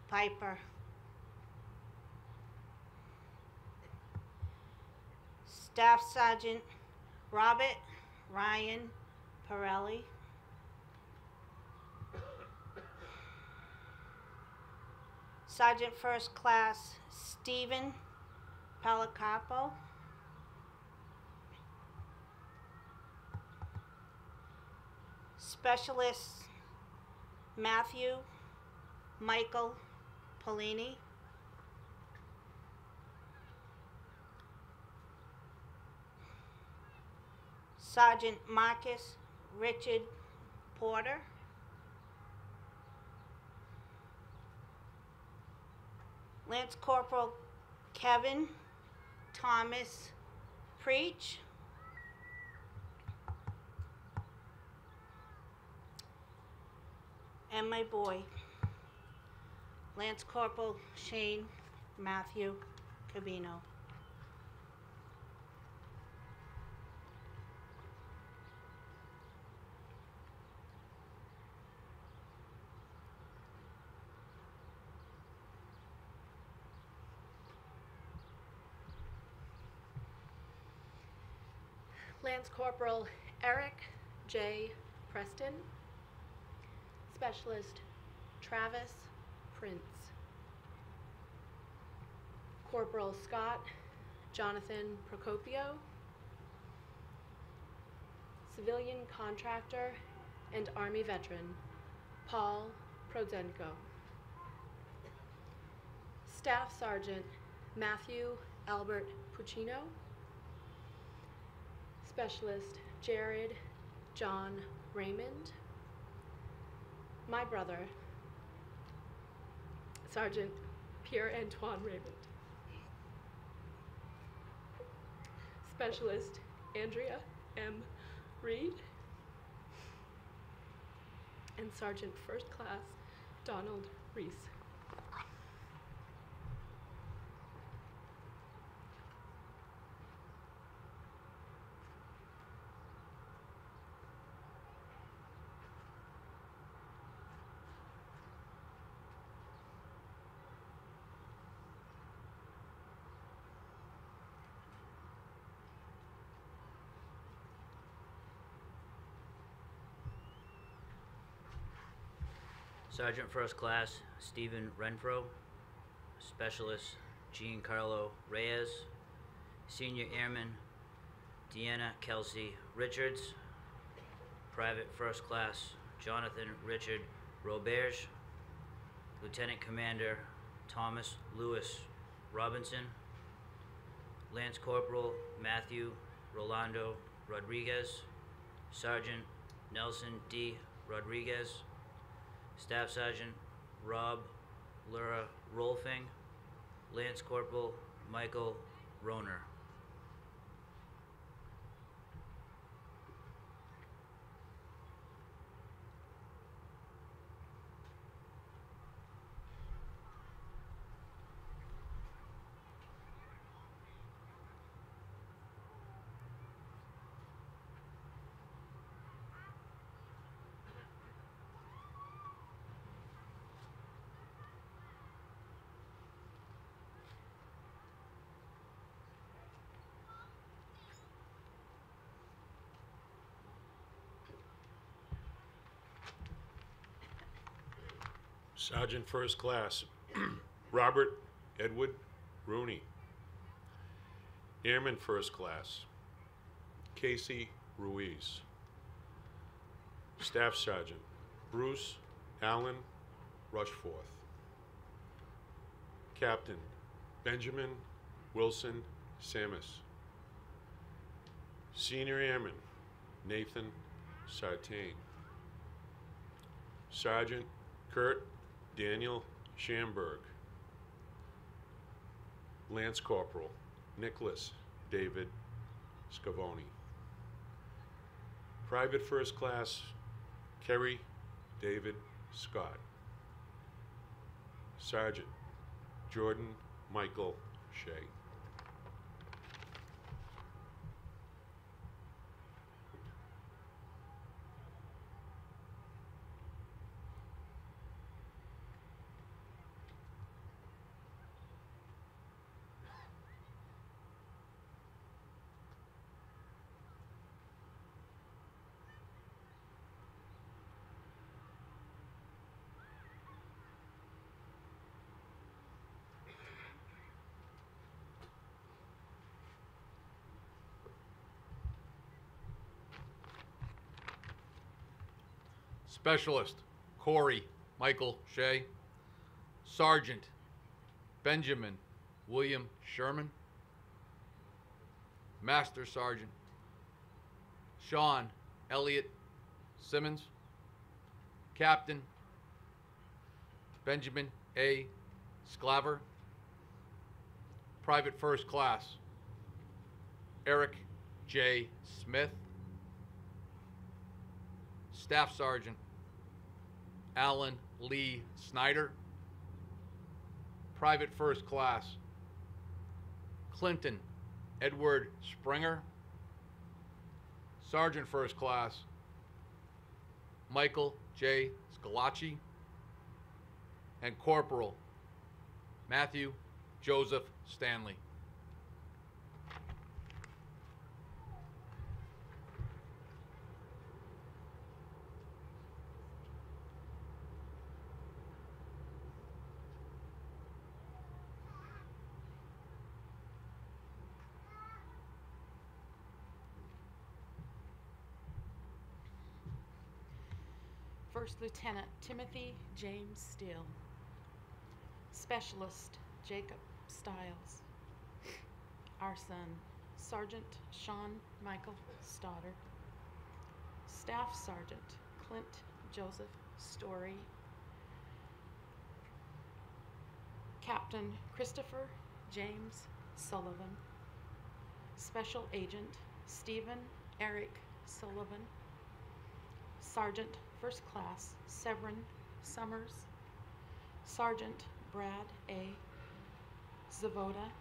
Piper. Staff Sergeant Robert Ryan Pirelli. Sergeant First Class Stephen Palacapo. Specialist Matthew Michael Polini. Sergeant Marcus Richard Porter. Lance Corporal Kevin Thomas Preach. And my boy, Lance Corporal Shane Matthew Cabino. Lance Corporal Eric J. Preston. Specialist Travis Prince. Corporal Scott Jonathan Procopio. Civilian contractor and Army veteran Paul Prozenko. Staff Sergeant Matthew Albert Puccino. Specialist Jared John Raymond. My brother, Sergeant Pierre Antoine Raymond. Specialist Andrea M. Reed. And Sergeant First Class Donald Reese. Sergeant First Class Stephen Renfro, Specialist Giancarlo Reyes, Senior Airman Deanna Kelsey Richards, Private First Class Jonathan Richard Roberge, Lieutenant Commander Thomas Lewis Robinson, Lance Corporal Matthew Rolando Rodriguez, Sergeant Nelson D. Rodriguez, Staff Sergeant Rob Lura Rolfing, Lance Corporal Michael Roner. Sergeant First Class Robert Edward Rooney. Airman First Class Casey Ruiz. Staff Sergeant Bruce Allen Rushforth. Captain Benjamin Wilson Samus. Senior Airman Nathan Sartain. Sergeant Kurt Daniel Schamberg. Lance Corporal Nicholas David Scavone. Private First Class Kerry David Scott. Sergeant Jordan Michael Shea. Specialist Corey Michael Shea, Sergeant Benjamin William Sherman, Master Sergeant Sean Elliott Simmons, Captain Benjamin A. Sclaver, Private First Class Eric J. Smith, Staff Sergeant Alan Lee Snyder, Private First Class Clinton Edward Springer, Sergeant First Class Michael J. Scalacci, and Corporal Matthew Joseph Stanley. First Lieutenant Timothy James Steele. Specialist Jacob Stiles. our son, Sergeant Sean Michael Stoddard. Staff Sergeant Clint Joseph Story. Captain Christopher James Sullivan. Special Agent Stephen Eric Sullivan. Sergeant First Class Severin Summers. Sergeant Brad A. Zavoda.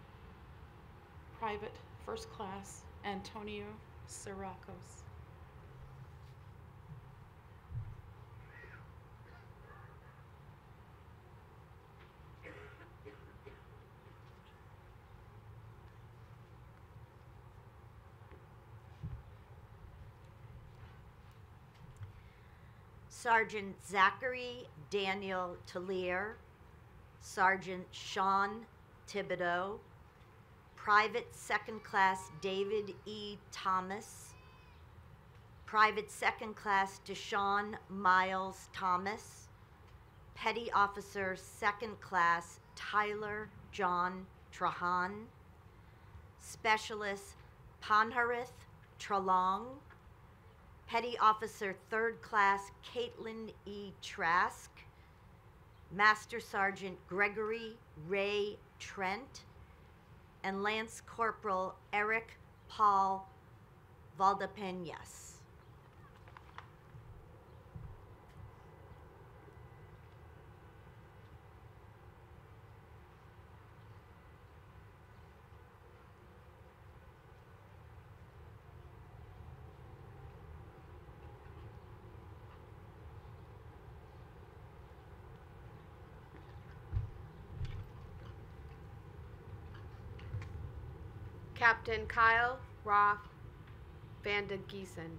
Private First Class Antonio Siracos. Sergeant Zachary Daniel Tallier, Sergeant Sean Thibodeau, Private Second Class David E. Thomas, Private Second Class Deshaun Miles Thomas, Petty Officer Second Class Tyler John Trahan, Specialist Panharith Trelong, Petty Officer Third Class Caitlin E. Trask, Master Sergeant Gregory Ray Trent, and Lance Corporal Eric Paul Valdepeñas. Captain Kyle Roth Van de Giesen.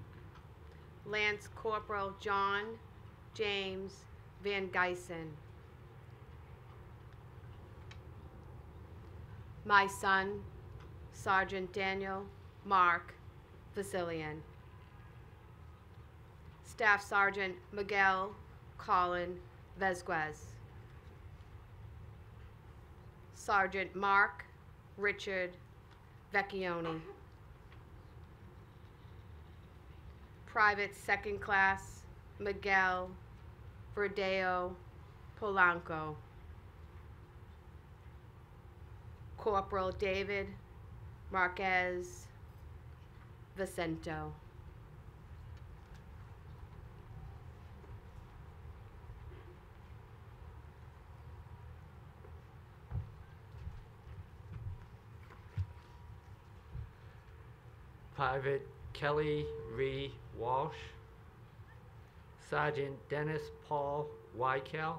Lance Corporal John James Van Geisen. My son, Sergeant Daniel Mark Vasilian. Staff Sergeant Miguel Colin Vesquez. Sergeant Mark Richard Vecchione. Private Second Class Miguel Verdeo Polanco. Corporal David Marquez Vicento. Private Kelly Ree Walsh, Sergeant Dennis Paul Wykel,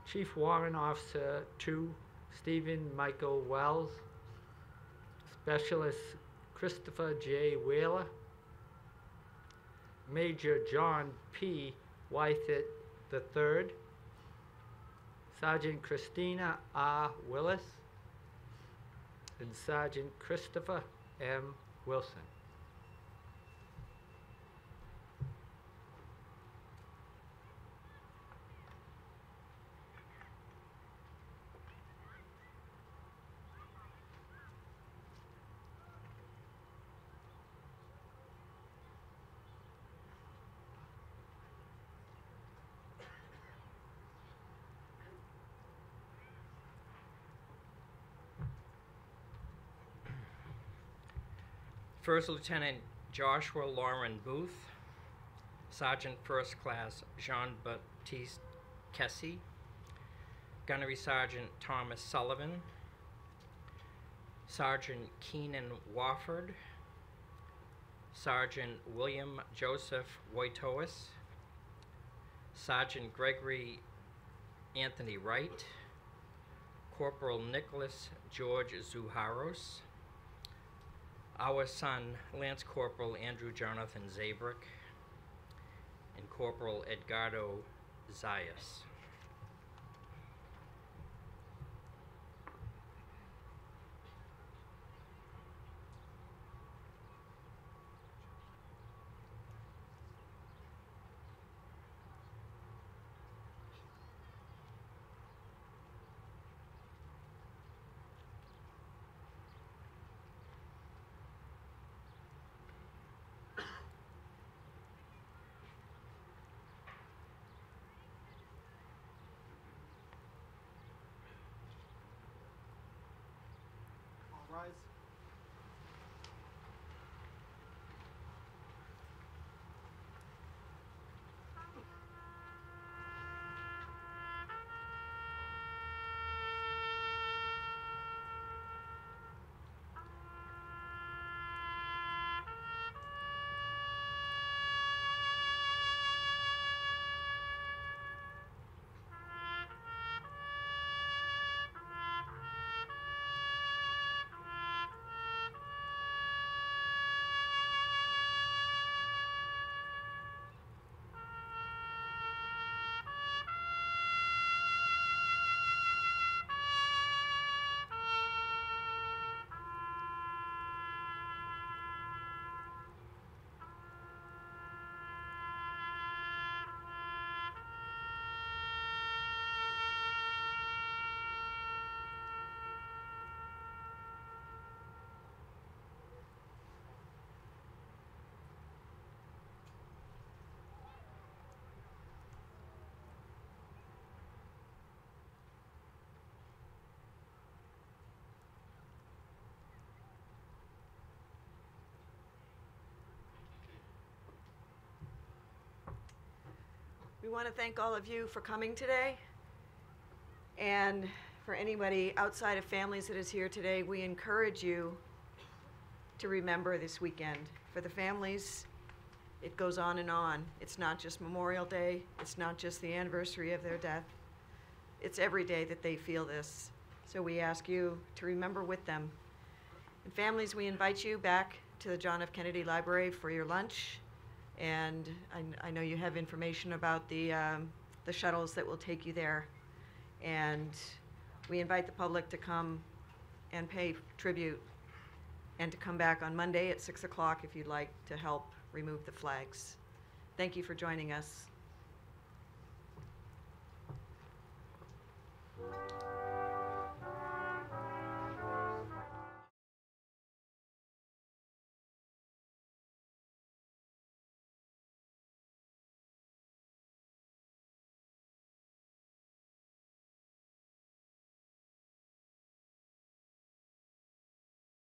Chief Warrant Officer 2 Stephen Michael Wells, Specialist Christopher J. Wheeler, Major John P. Wythett III, Sergeant Christina R. Willis, and Sergeant Christopher M. Wilson. First Lieutenant Joshua Lauren Booth, Sergeant First Class Jean-Baptiste Kessy, Gunnery Sergeant Thomas Sullivan, Sergeant Keenan Wofford, Sergeant William Joseph Wojtowis, Sergeant Gregory Anthony Wright, Corporal Nicholas George Zuharos, our son, Lance Corporal Andrew Jonathan Zabrick, and Corporal Edgardo Zayas. rise. We want to thank all of you for coming today. And for anybody outside of families that is here today, we encourage you to remember this weekend. For the families, it goes on and on. It's not just Memorial Day. It's not just the anniversary of their death. It's every day that they feel this. So we ask you to remember with them. And families, we invite you back to the John F. Kennedy Library for your lunch. And I know you have information about the shuttles that will take you there. And we invite the public to come and pay tribute and to come back on Monday at 6 o'clock if you'd like to help remove the flags. Thank you for joining us.